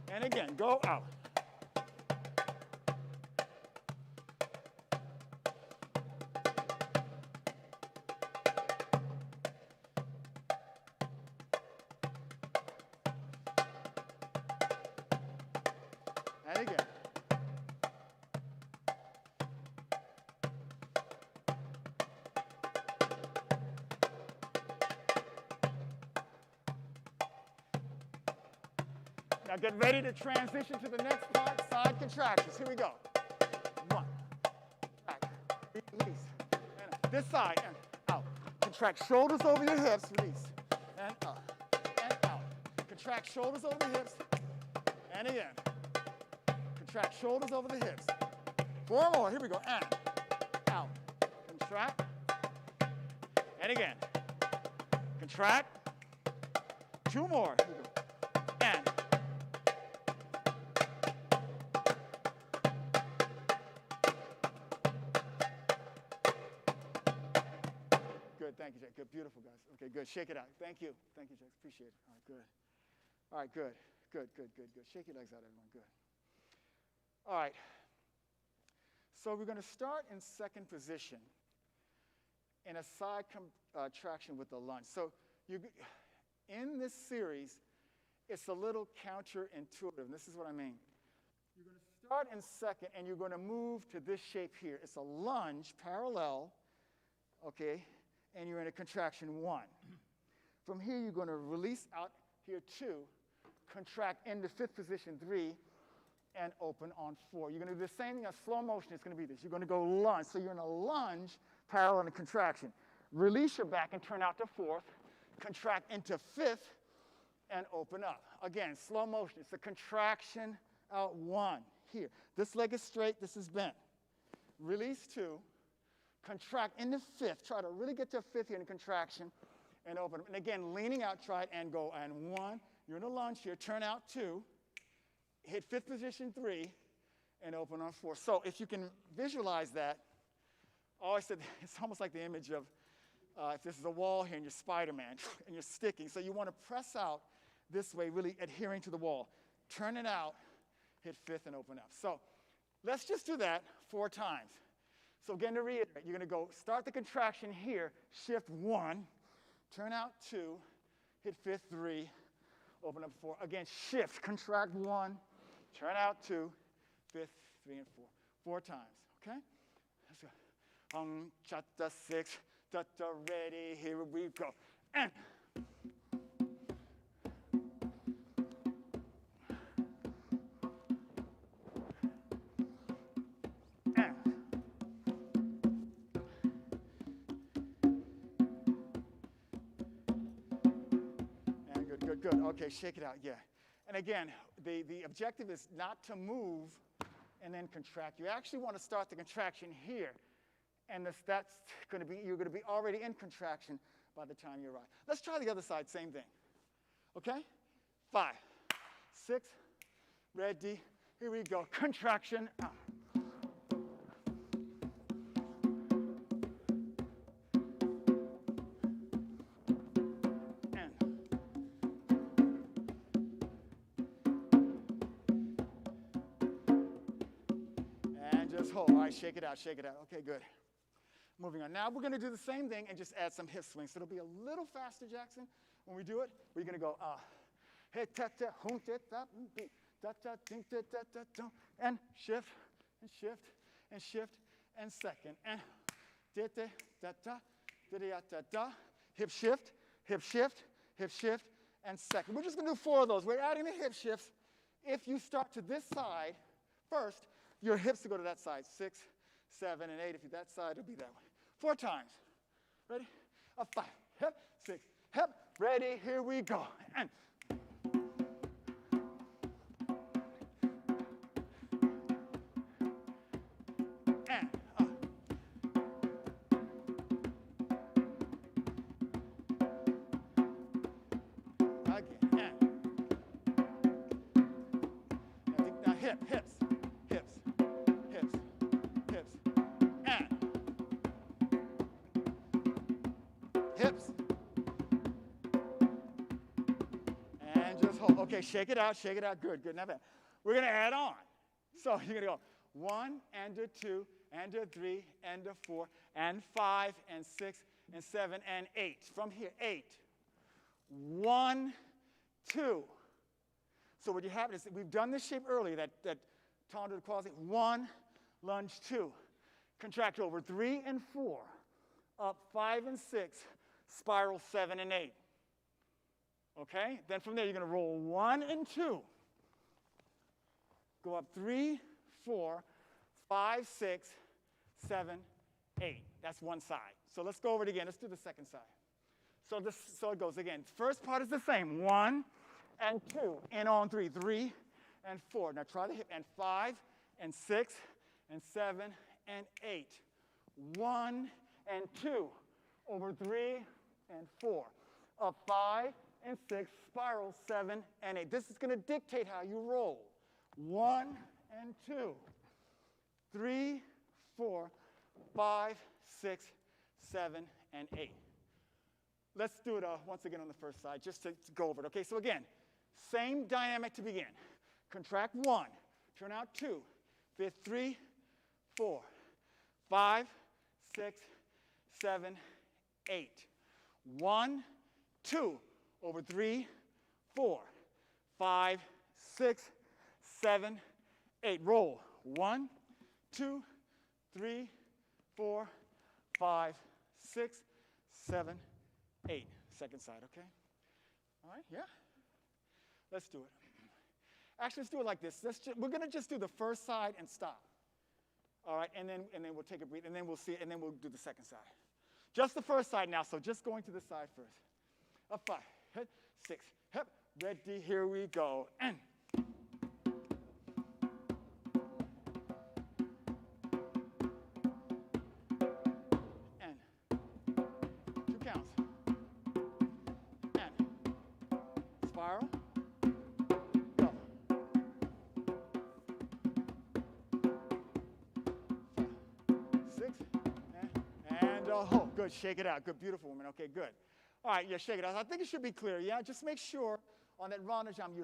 And again, go out. And again. Now get ready to transition to the next part, side contractions. Here we go. 1, back, release, and up. This side, and out. Contract shoulders over your hips, release, and up, and out. Contract shoulders over the hips, and again. Contract shoulders over the hips. 4 more, here we go, and out. Contract, and again. Contract, 2 more, here we go, and good, thank you, Jack. Good, beautiful, guys. Okay, good. Shake it out. Thank you. Thank you, Jack. Appreciate it. All right, good. All right, good. Good, good, good, good. Shake your legs out, everyone. Good. All right. So we're going to start in second position in a side traction with the lunge. So in this series, it's a little counterintuitive. And this is what I mean. You're going to start in second, and you're going to move to this shape here. It's a lunge, parallel, okay? And you're in a contraction 1. From here, you're going to release out here 2, contract into 5th position 3, and open on 4. You're going to do the same thing. A slow motion is going to be this. You're going to go lunge. So you're in a lunge, parallel, and contraction. Release your back and turn out to 4th. Contract into 5th, and open up. Again, slow motion. It's a contraction out 1 here. This leg is straight. This is bent. Release 2. Contract into 5th. Try to really get to 5th here in contraction and open. And again, leaning out, try it and go. And 1. You're in a lunge here. Turn out 2. Hit 5th position 3 and open on 4. So if you can visualize that, I always said it's almost like the image of if this is a wall here and you're Spider-Man and you're sticking. So you want to press out this way, really adhering to the wall. Turn it out, hit 5th and open up. So let's just do that 4 times. So again, to reiterate, you're going to go start the contraction here, shift 1, turn out 2, hit 5th 3, open up 4. Again, shift, contract 1, turn out 2, 5th 3 and 4. 4 times, okay? Let's go. Cha-ta 6, ta-ta ready, here we go. And good. Okay, shake it out, yeah. And again, the objective is not to move and then contract. You actually want to start the contraction here. And that's going to be, you're going to be already in contraction by the time you arrive. Let's try the other side, same thing. Okay? 5, 6, ready, here we go. Contraction, out. just hold. All right, shake it out, shake it out. Okay, good. Moving on. Now we're going to do the same thing and just add some hip swings. So it'll be a little faster, Jackson, when we do it. We're going to go, hey, ta, ta, hum, ta, ta, beat, ta, ta, ding, ta, ta, ta, ta, and shift, and shift, and shift, and second, and da, da, da, da, da, da, da, da, hip shift, hip shift, hip shift, and second. We're just going to do 4 of those. We're adding the hip shifts. If you start to this side first, your hips will go to that side, 6, 7, and 8. If you're that side, it'll be that way. 4 times. Ready? 5, hip, 6, hip. Ready? Here we go. And hips, hips, hips, hips, and hips, and just hold. Okay, shake it out, good, good, not bad. We're gonna add on. So you're gonna go 1 and a 2 and a 3 and a 4 and 5 and 6 and 7 and 8. From here, 8. 1, 2. So what you have is, we've done this shape earlier, that tendre de croisé. 1, lunge 2. Contract over 3 and 4. Up 5 and 6. Spiral 7 and 8. Okay? Then from there, you're going to roll 1 and 2. Go up 3, 4, 5, 6, 7, 8. That's one side. So let's go over it again. Let's do the second side. So it goes again. First part is the same. 1 and 2, and on 3, 3 and 4. Now try the hip, and 5 and 6 and 7 and 8. 1 and 2, over 3 and 4. Up 5 and 6, spiral 7 and 8. This is going to dictate how you roll. 1 and 2, 3, 4, 5, 6, 7, and 8. Let's do it once again on the first side, just to go over it. Okay, so again, same dynamic to begin. Contract 1, turn out 2, fifth 3, 4, 5, 6, 7, 8. 1, 2, over 3, 4, 5, 6, 7, 8. Roll. 1, 2, 3, 4, 5, 6, 7, 8. Second side, okay? All right, yeah? Let's do it. Actually, let's do it like this. We're going to just do the first side and stop. All right, and then we'll take a breath, and then we'll see it, and then we'll do the second side. Just the first side now, so just going to the side first. Up 5, hip, 6, hip, ready, here we go, and. And. 2 counts. And. Spiral. Go. 5, 6, and hold. Good, shake it out. Good, beautiful woman. Okay, good. All right, yeah, shake it out. I think it should be clear, yeah? Just make sure on that rond de jambe,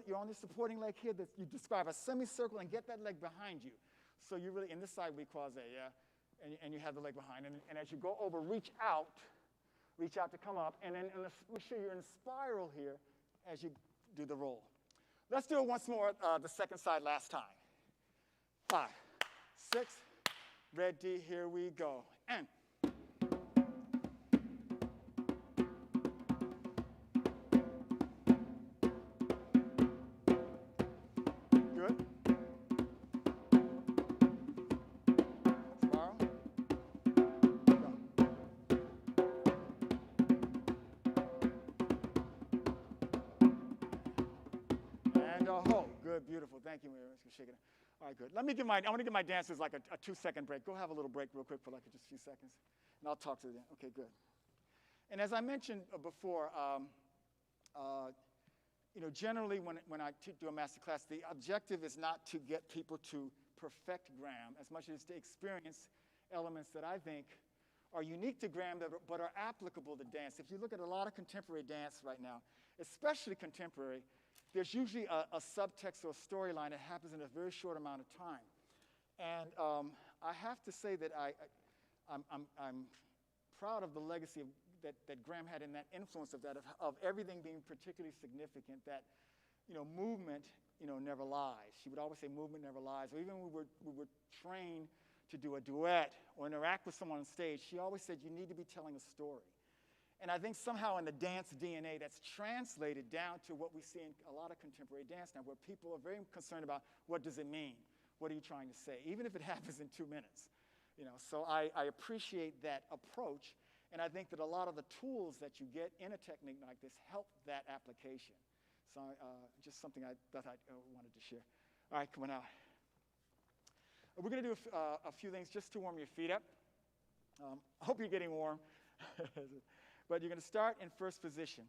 you're on the supporting leg here, that you describe a semicircle and get that leg behind you. So you really, in this side, we croisé, yeah? And you have the leg behind. And as you go over, reach out to come up. And then make sure you're in a spiral here as you do the roll. Let's do it once more, the second side last time. 5, 6, ready, here we go. And. Beautiful. Thank you, Mary. Shaking it. All right, good. I want to give my dancers like a 2-second break. Go have a little break real quick for like just a few seconds, and I'll talk to them. Okay, good. And as I mentioned before, generally when I do a master class, the objective is not to get people to perfect Graham as much as to experience elements that I think are unique to Graham but are applicable to dance. If you look at a lot of contemporary dance right now, especially contemporary, there's usually a subtext or a storyline that happens in a very short amount of time. And I have to say that I'm proud of the legacy that Graham had in that influence of everything being particularly significant, that, movement, never lies. She would always say movement never lies. Or even when we were trained to do a duet or interact with someone on stage, she always said, you need to be telling a story. And I think somehow in the dance DNA, that's translated down to what we see in a lot of contemporary dance now, where people are very concerned about what does it mean? What are you trying to say? Even if it happens in 2 minutes. So I appreciate that approach, and I think that a lot of the tools that you get in a technique like this help that application. So just something I thought I wanted to share. All right, come on out. We're going to do a few things just to warm your feet up. I hope you're getting warm. But you're going to start in first position.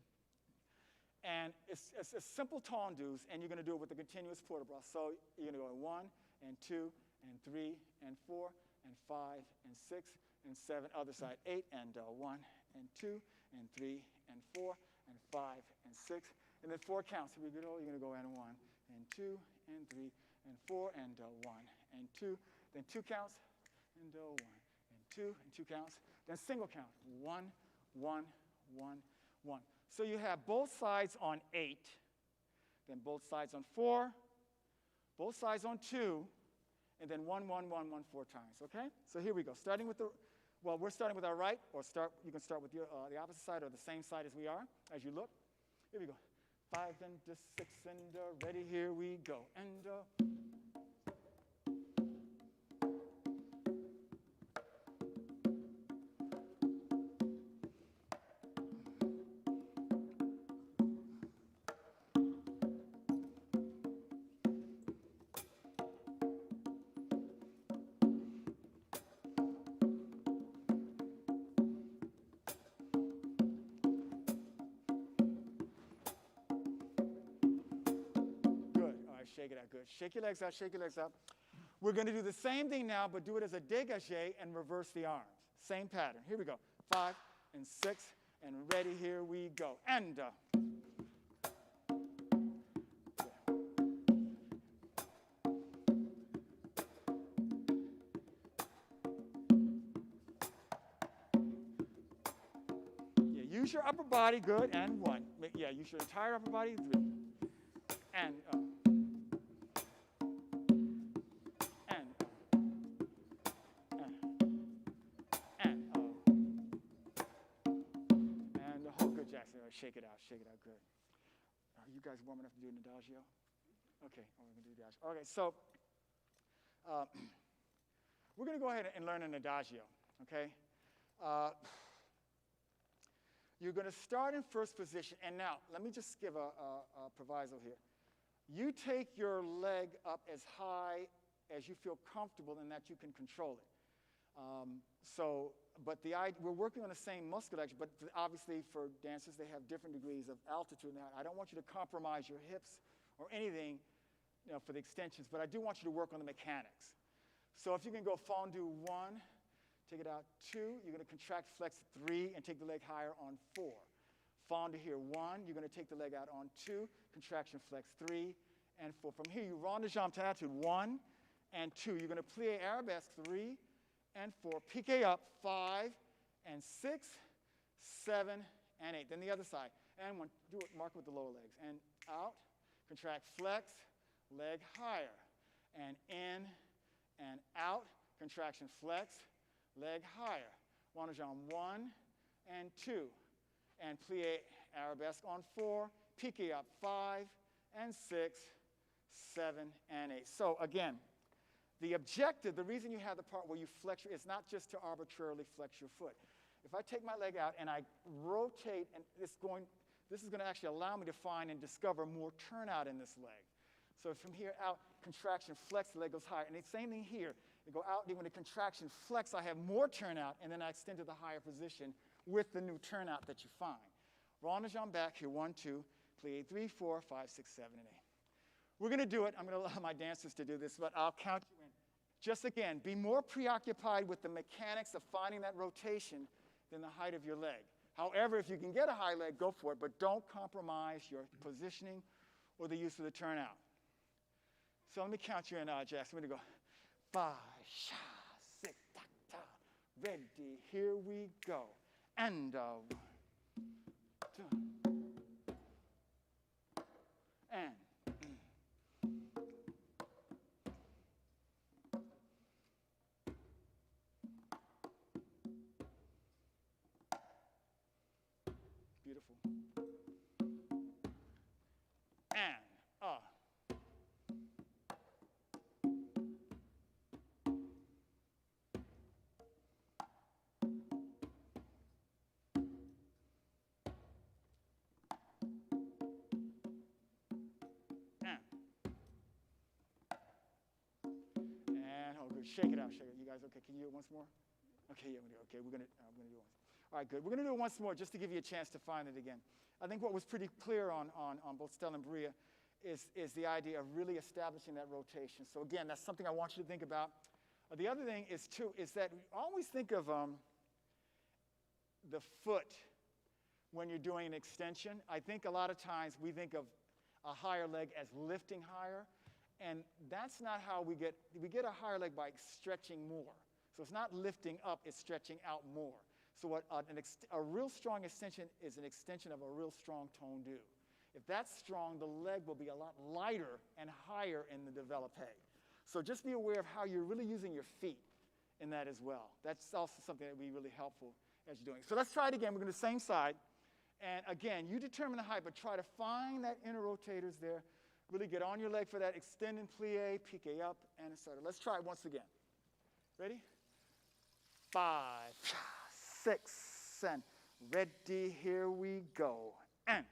And it's a simple tendus, and you're going to do it with a continuous port de bras. So you're going to go 1 and 2 and 3 and 4 and 5 and 6 and 7. Other side, 8 and 1 and 2 and 3 and 4 and 5 and 6. And then 4 counts. So you're going to go and 1 and 2 and 3 and 4 and 1 and 2. Then 2 counts and 1 and 2 and 2 counts. Then single count, 1, 1, 1, 1. So you have both sides on 8, then both sides on 4, both sides on 2, and then 1, 1, 1, 1, 4 times, okay? So here we go. We're starting with our right, or you can start with the opposite side or the same side as we are, as you look. Here we go. 5 and 6 and ready, here we go. And shake it out, good. Shake your legs out, shake your legs out. We're going to do the same thing now, but do it as a dégagé and reverse the arms. Same pattern. Here we go. 5 and 6 and ready, here we go. And use your upper body, good, and 1. Yeah, use your entire upper body, 3. And shake it out, good. Are you guys warm enough to do an adagio? Okay, we're going to do adagio. Okay, so we're going to go ahead and learn an adagio, okay? You're going to start in first position, and now, let me just give a proviso here. You take your leg up as high as you feel comfortable and that you can control it. But we're working on the same musculature, but obviously for dancers, they have different degrees of altitude. Now, I don't want you to compromise your hips or anything for the extensions, but I do want you to work on the mechanics. So if you can go fondu 1, take it out 2, you're going to contract flex 3 and take the leg higher on 4. Fondu here 1, you're going to take the leg out on 2, contraction flex 3 and 4. From here, you rond de jambe to attitude 1 and 2. You're going to plie arabesque 3 and 4, piqué up 5 and 6, 7 and 8. Then the other side. And 1, do it, mark it with the lower legs. And out, contract flex, leg higher. And in and out, contraction flex, leg higher. Rond de jambe 1 and 2. And plie arabesque on 4, piqué up 5 and 6, 7 and 8. So again, the objective, the reason you have the part where you flex, is not just to arbitrarily flex your foot. If I take my leg out and I rotate, and this is going to actually allow me to find and discover more turnout in this leg. So from here out, contraction, flex, the leg goes higher. And the same thing here. You go out, when the contraction, flex, I have more turnout, and then I extend to the higher position with the new turnout that you find. Rond de jambe back here, 1, 2, plie 3, 4, 5, 6, 7, and 8. We're going to do it. I'm going to allow my dancers to do this, but I'll count you in. Just again, be more preoccupied with the mechanics of finding that rotation than the height of your leg. However, if you can get a high leg, go for it, but don't compromise your positioning or the use of the turnout. So let me count you in, Jackson. We're going to go 5, sha, six, ta, ta. Ready, here we go. And 1, 2. And. Beautiful. And. Shake it out, shake it. You guys okay? Can you do it once more? Okay, yeah, okay, we're gonna do it once. All right, good. We're gonna do it once more just to give you a chance to find it again. I think what was pretty clear on both Stella and Bria is the idea of really establishing that rotation. So again, that's something I want you to think about. The other thing is that we always think of the foot when you're doing an extension. I think a lot of times we think of a higher leg as lifting higher. And that's not how we get a higher leg by stretching more. So it's not lifting up, it's stretching out more. So what a real strong extension is an extension of a real strong tone do. If that's strong, the leg will be a lot lighter and higher in the développé. So just be aware of how you're really using your feet in that as well. That's also something that will be really helpful as you're doing. So let's try it again. We're going to do the same side. And again, you determine the height, but try to find that inner rotators there. Really get on your leg for that extend and plie, piqué up, and etc. Let's try it once again. Ready? 5, 6, and ready, here we go. And.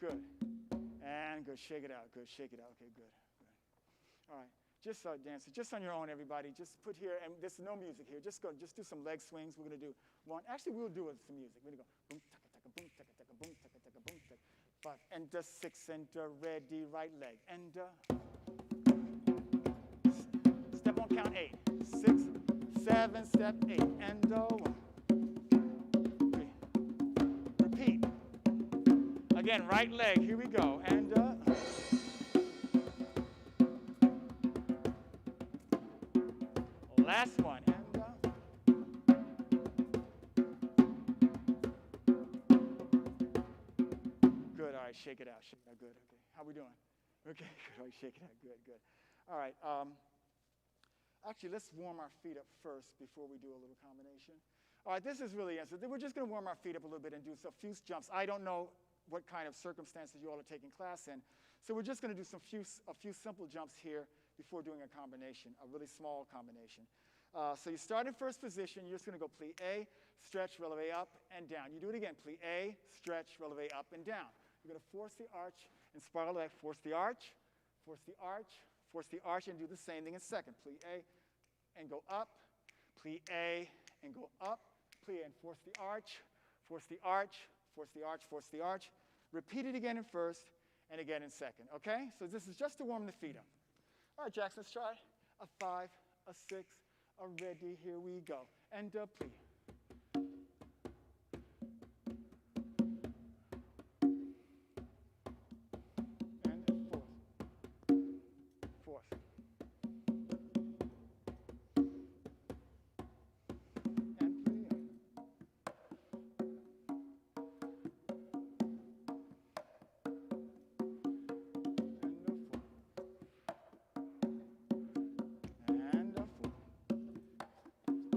Good. And good. Shake it out. Good. Shake it out. Okay, good. Good. All right. Just dance it. Just on your own, everybody. Just put here, and there's no music here. Just do some leg swings. We're going to do one. Actually, we'll do it with some music. We're going to go boom, taka, taka, boom, taka, taka, boom, taka, taka, boom, taka. 5, and 6, and ready, right leg. And step on count 8. 6, 7, step 8. And 1. Repeat. Again, right leg, here we go. And last one. And good, all right, shake it out. Shake it out, good, okay. How we doing? Okay, good, all right, shake it out, good, good. All right, actually, let's warm our feet up first before we do a little combination. All right, this is really interesting. We're just gonna warm our feet up a little bit and do a few jumps. I don't know what kind of circumstances you all are taking class in. So we're just going to do a few simple jumps here before doing a combination, a really small combination. So you start in first position. You're just going to go plie, stretch, releve up, and down. You do it again, plie, stretch, releve up, and down. You're going to force the arch and spiral back. Force the arch, force the arch, force the arch, and do the same thing in second. Plie, and go up, plie, and go up, plie, and force the arch, force the arch, force the arch, force the arch. Repeat it again in first and again in second, okay? So this is just to warm the feet up. All right, Jackson, let's try a 5, a 6, a ready, here we go. And plie. And force. Force.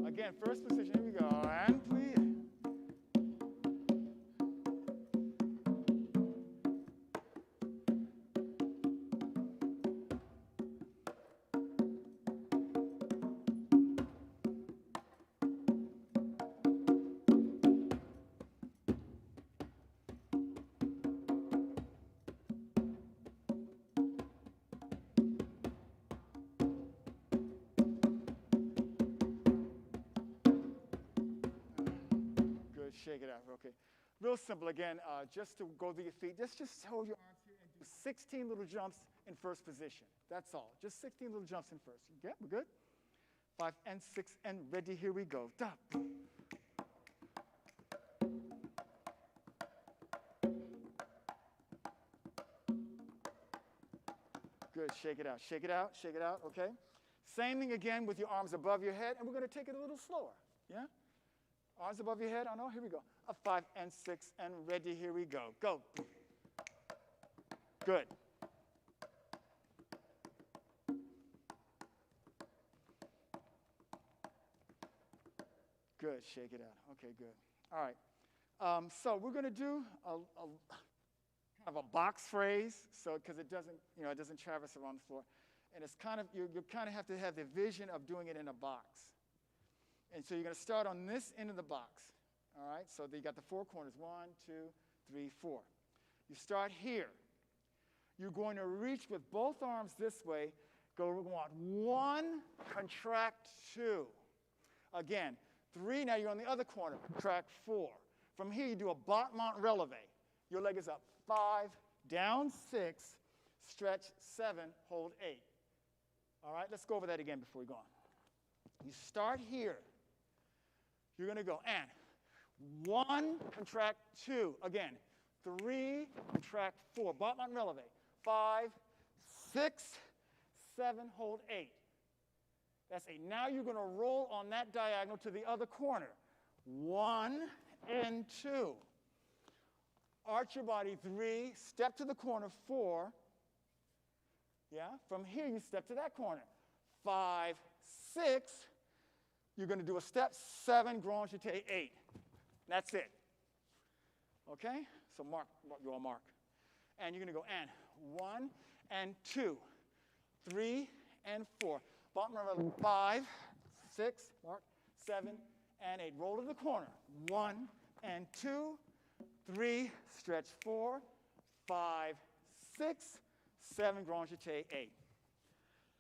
Again, first position, here we go, and plie. Okay. Real simple. Again, just to go to your feet, just hold your arms here and do 16 little jumps in first position. That's all. Just 16 little jumps in first. Yeah, we're good? 5 and 6 and ready. Here we go. Da. Good. Shake it out. Shake it out. Shake it out. Okay. Same thing again with your arms above your head, and we're going to take it a little slower. Yeah? Arms above your head. Oh, no. Here we go. 5 and 6 and ready. Here we go. Go. Good. Good. Shake it out. Okay, good. All right. So we're going to do kind of a box phrase, so because it doesn't traverse around the floor, and it's kind of you kind of have to have the vision of doing it in a box. And so you're going to start on this end of the box. All right. So you got the 4 corners. 1, 2, 3, 4. You start here. You're going to reach with both arms this way. Go on 1, contract 2. Again. 3, now you're on the other corner, contract 4. From here, you do a battement releve. Your leg is up. 5, down 6, stretch 7, hold 8. All right, let's go over that again before we go on. You start here. You're going to go, and 1, contract 2. Again, 3, contract 4, battement releve. 5, 6, 7, hold 8. That's 8. Now you're going to roll on that diagonal to the other corner. 1 and 2. Arch your body. 3. Step to the corner. 4. Yeah? From here, you step to that corner. 5, 6. You're going to do a step. 7, grand jeté. 8. That's it. Okay? So mark. You all mark. And you're going to go and 1 and 2. 3 and 4. Bottom of 5, 6, mark, 7, and 8. Roll to the corner. 1 and 2, 3, stretch 4, 5, 6, 7, grand jeté, 8.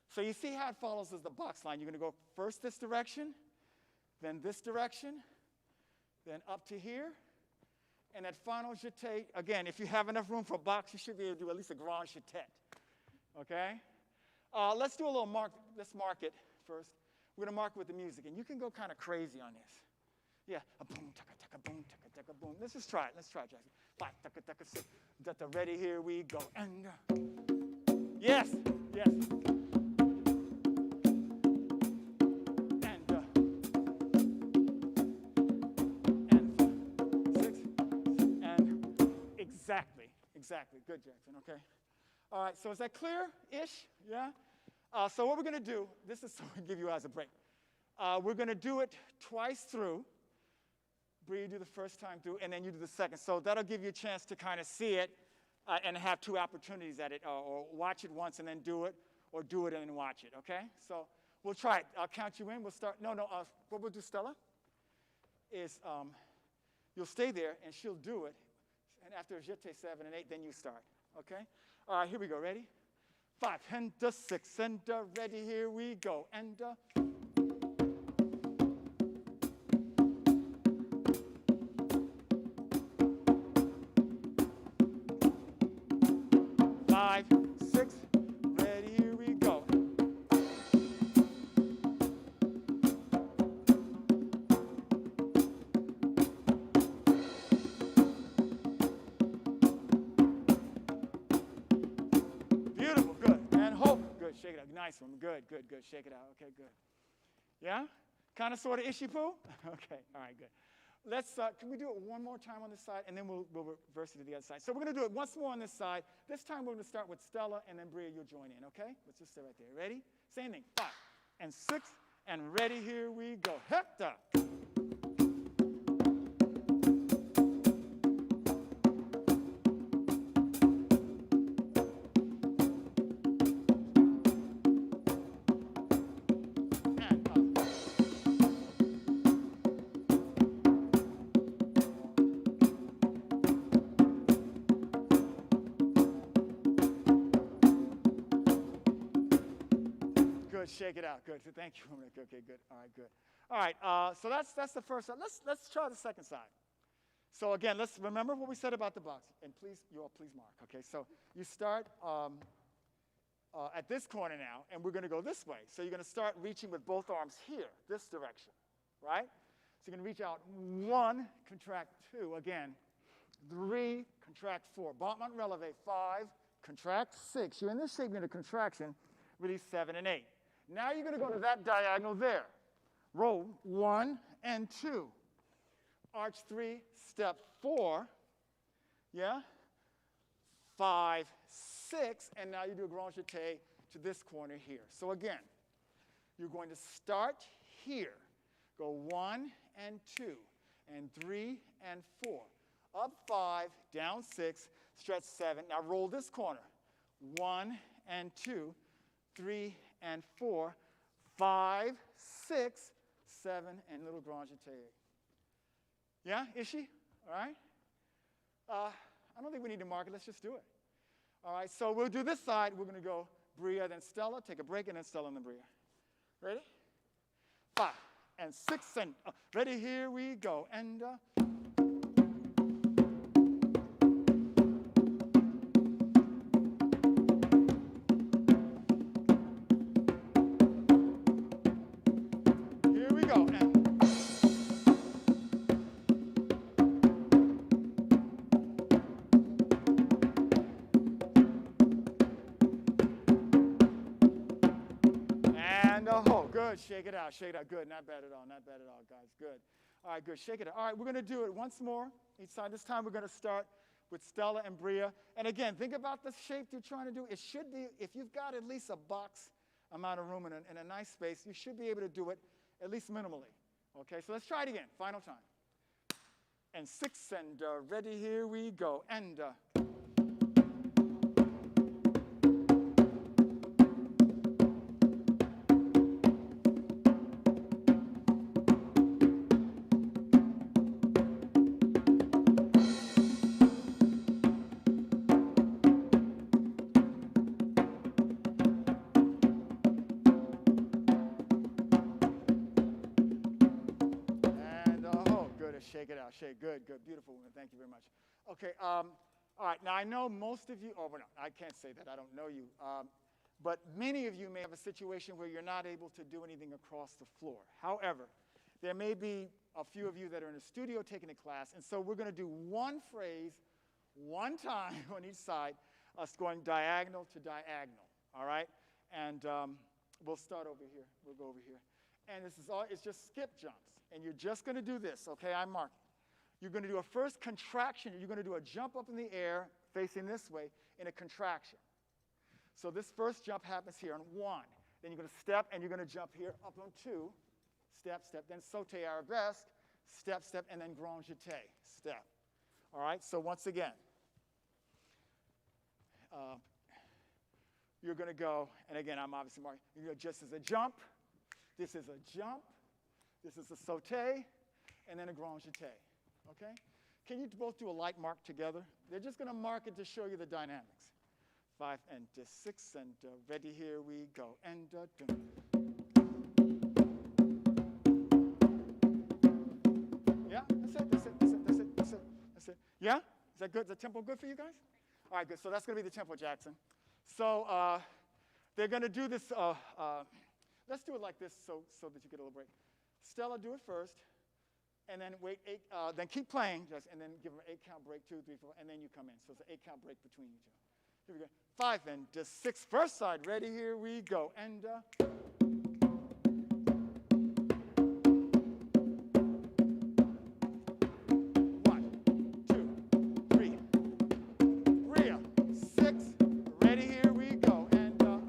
So you see how it follows as the box line. You're going to go first this direction, then this direction, then up to here, and that final jeté. Again, if you have enough room for a box, you should be able to do at least a grand jeté. Okay? Let's do a little mark. Let's mark it first. We're going to mark it with the music. And you can go kind of crazy on this. Yeah. A boom, taka, taka, boom, taka, taka, boom. Let's just try it. Let's try it, Jackson. 5, taka, taka, 6. Data, ready, here we go. And yes, yes. And 6. And exactly. Good, Jackson. Okay. All right, so is that clear-ish? Yeah? So what we're going to do, this is so we give you guys a break. We're going to do it twice through. Bree, you do the first time through, and then you do the second. So that'll give you a chance to kind of see it and have 2 opportunities at it, or watch it once and then do it, or do it and then watch it, okay? So we'll try it. I'll count you in. We'll start. What we'll do, Stella, is you'll stay there, and she'll do it. And after jeté 7 and 8, then you start. Okay? All right, here we go. Ready? 5 and 6 and ready. Here we go. And 5, 6. Ready. Here we go. Shake it out. Nice one. Good. Shake it out. Okay, good. Yeah? Kind of, sort of, ishy poo? Okay, all right, good. Let's, can we do it one more time on this side, and then we'll reverse it to the other side. So we're going to do it once more on this side. This time we're going to start with Stella, and then Bria, you'll join in, okay? Let's just stay right there. Ready? Same thing. 5 and 6, and ready. Here we go. Hector. Shake it out. Good. Thank you. Okay, good. All right, good. All right, so that's the first side. Let's try the second side. So again, let's remember what we said about the box. And please, you all please mark, okay? So you start at this corner now, and we're going to go this way. So you're going to start reaching with both arms here, this direction, right? So you're going to reach out 1, contract 2, again, 3, contract 4, battement releve, 5, contract 6. You're in this shape, you're in a contraction, release 7 and 8. Now you're going to go to that diagonal there. Roll 1 and 2. Arch 3, step 4, yeah? 5, 6, and now you do a grand jeté to this corner here. So again, you're going to start here. Go 1 and 2, and 3 and 4. Up 5, down 6, stretch 7. Now roll this corner. 1 and 2, 3 and 4, 5, 6, 7, and little grand jeté. Yeah, is she? All right? I don't think we need to mark it. Let's just do it. All right, so we'll do this side. We're going to go Bria, then Stella. Take a break, and then Stella, and then Bria. Ready? 5 and 6, and ready, here we go. And here we go. And good, shake it out, good, not bad at all, guys, good. All right, good, shake it out. All right, we're going to do it once more, each side. This time we're going to start with Stella and Bria. And again, think about the shape you're trying to do. It should be, if you've got at least a box amount of room in a nice space, you should be able to do it at least minimally. Okay, so let's try it again, final time. And 6, and ready, here we go. And shake it out, shake, good, beautiful woman, thank you very much. Okay, all right, now I know most of you, oh, well, no, I can't say that, I don't know you, but many of you may have a situation where you're not able to do anything across the floor. However, there may be a few of you that are in a studio taking a class, and so we're going to do one phrase, one time on each side, us going diagonal to diagonal, all right? And we'll start over here, we'll go over here. And this is all, it's just skip jumps. And you're just going to do this, okay? I'm marking. You're going to do a first contraction. You're going to do a jump up in the air facing this way in a contraction. So this first jump happens here on 1. Then you're going to step, and you're going to jump here up on 2. Step, step. Then sauté arabesque. Step, step, and then grand jeté. Step. All right? So once again, you're going to go, and again, I'm obviously marking. You're going to go just as a jump. This is a jump. This is a sauté, and then a grand jeté, okay? Can you both do a light mark together? They're just going to mark it to show you the dynamics. 5 and 6, and ready, here we go. And yeah, that's it. Yeah? Is that good? Is the tempo good for you guys? All right, good. So that's going to be the tempo, Jackson. So they're going to do this. Let's do it like this so that you get a little break. Stella, do it first, and then wait 8, then keep playing, and then give them an 8-count break, 2, 3, 4, and then you come in. So it's an 8-count break between you two. Here we go. 5 and 6, first side, ready, here we go. And 1, 2, 3, Bria, 6, ready, here we go. And up.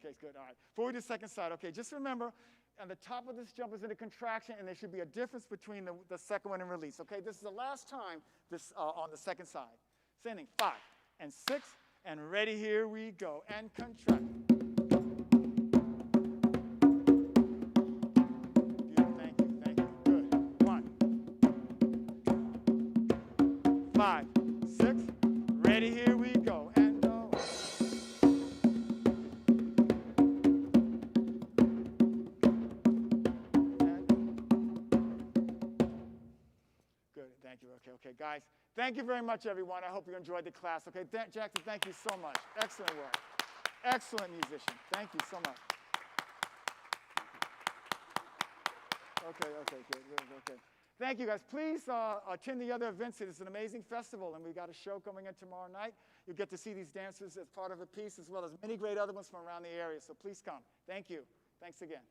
Okay, good. All right. Before we do second side, okay, just remember, on the top of this jump is in a contraction, and there should be a difference between the second one and release. Okay, this is the last time this on the second side. Same thing. 5 and 6, and ready, here we go. And contract. Thank you. Good. 1, 5, 6, ready, here we go. And Okay, guys, thank you very much, everyone. I hope you enjoyed the class. Okay, Jackson, thank you so much. Excellent work. Excellent musician. Thank you so much. Okay, good, okay. Thank you, guys. Please attend the other events. It's an amazing festival, and we've got a show coming in tomorrow night. You'll get to see these dancers as part of a piece, as well as many great other ones from around the area, so please come. Thank you. Thanks again.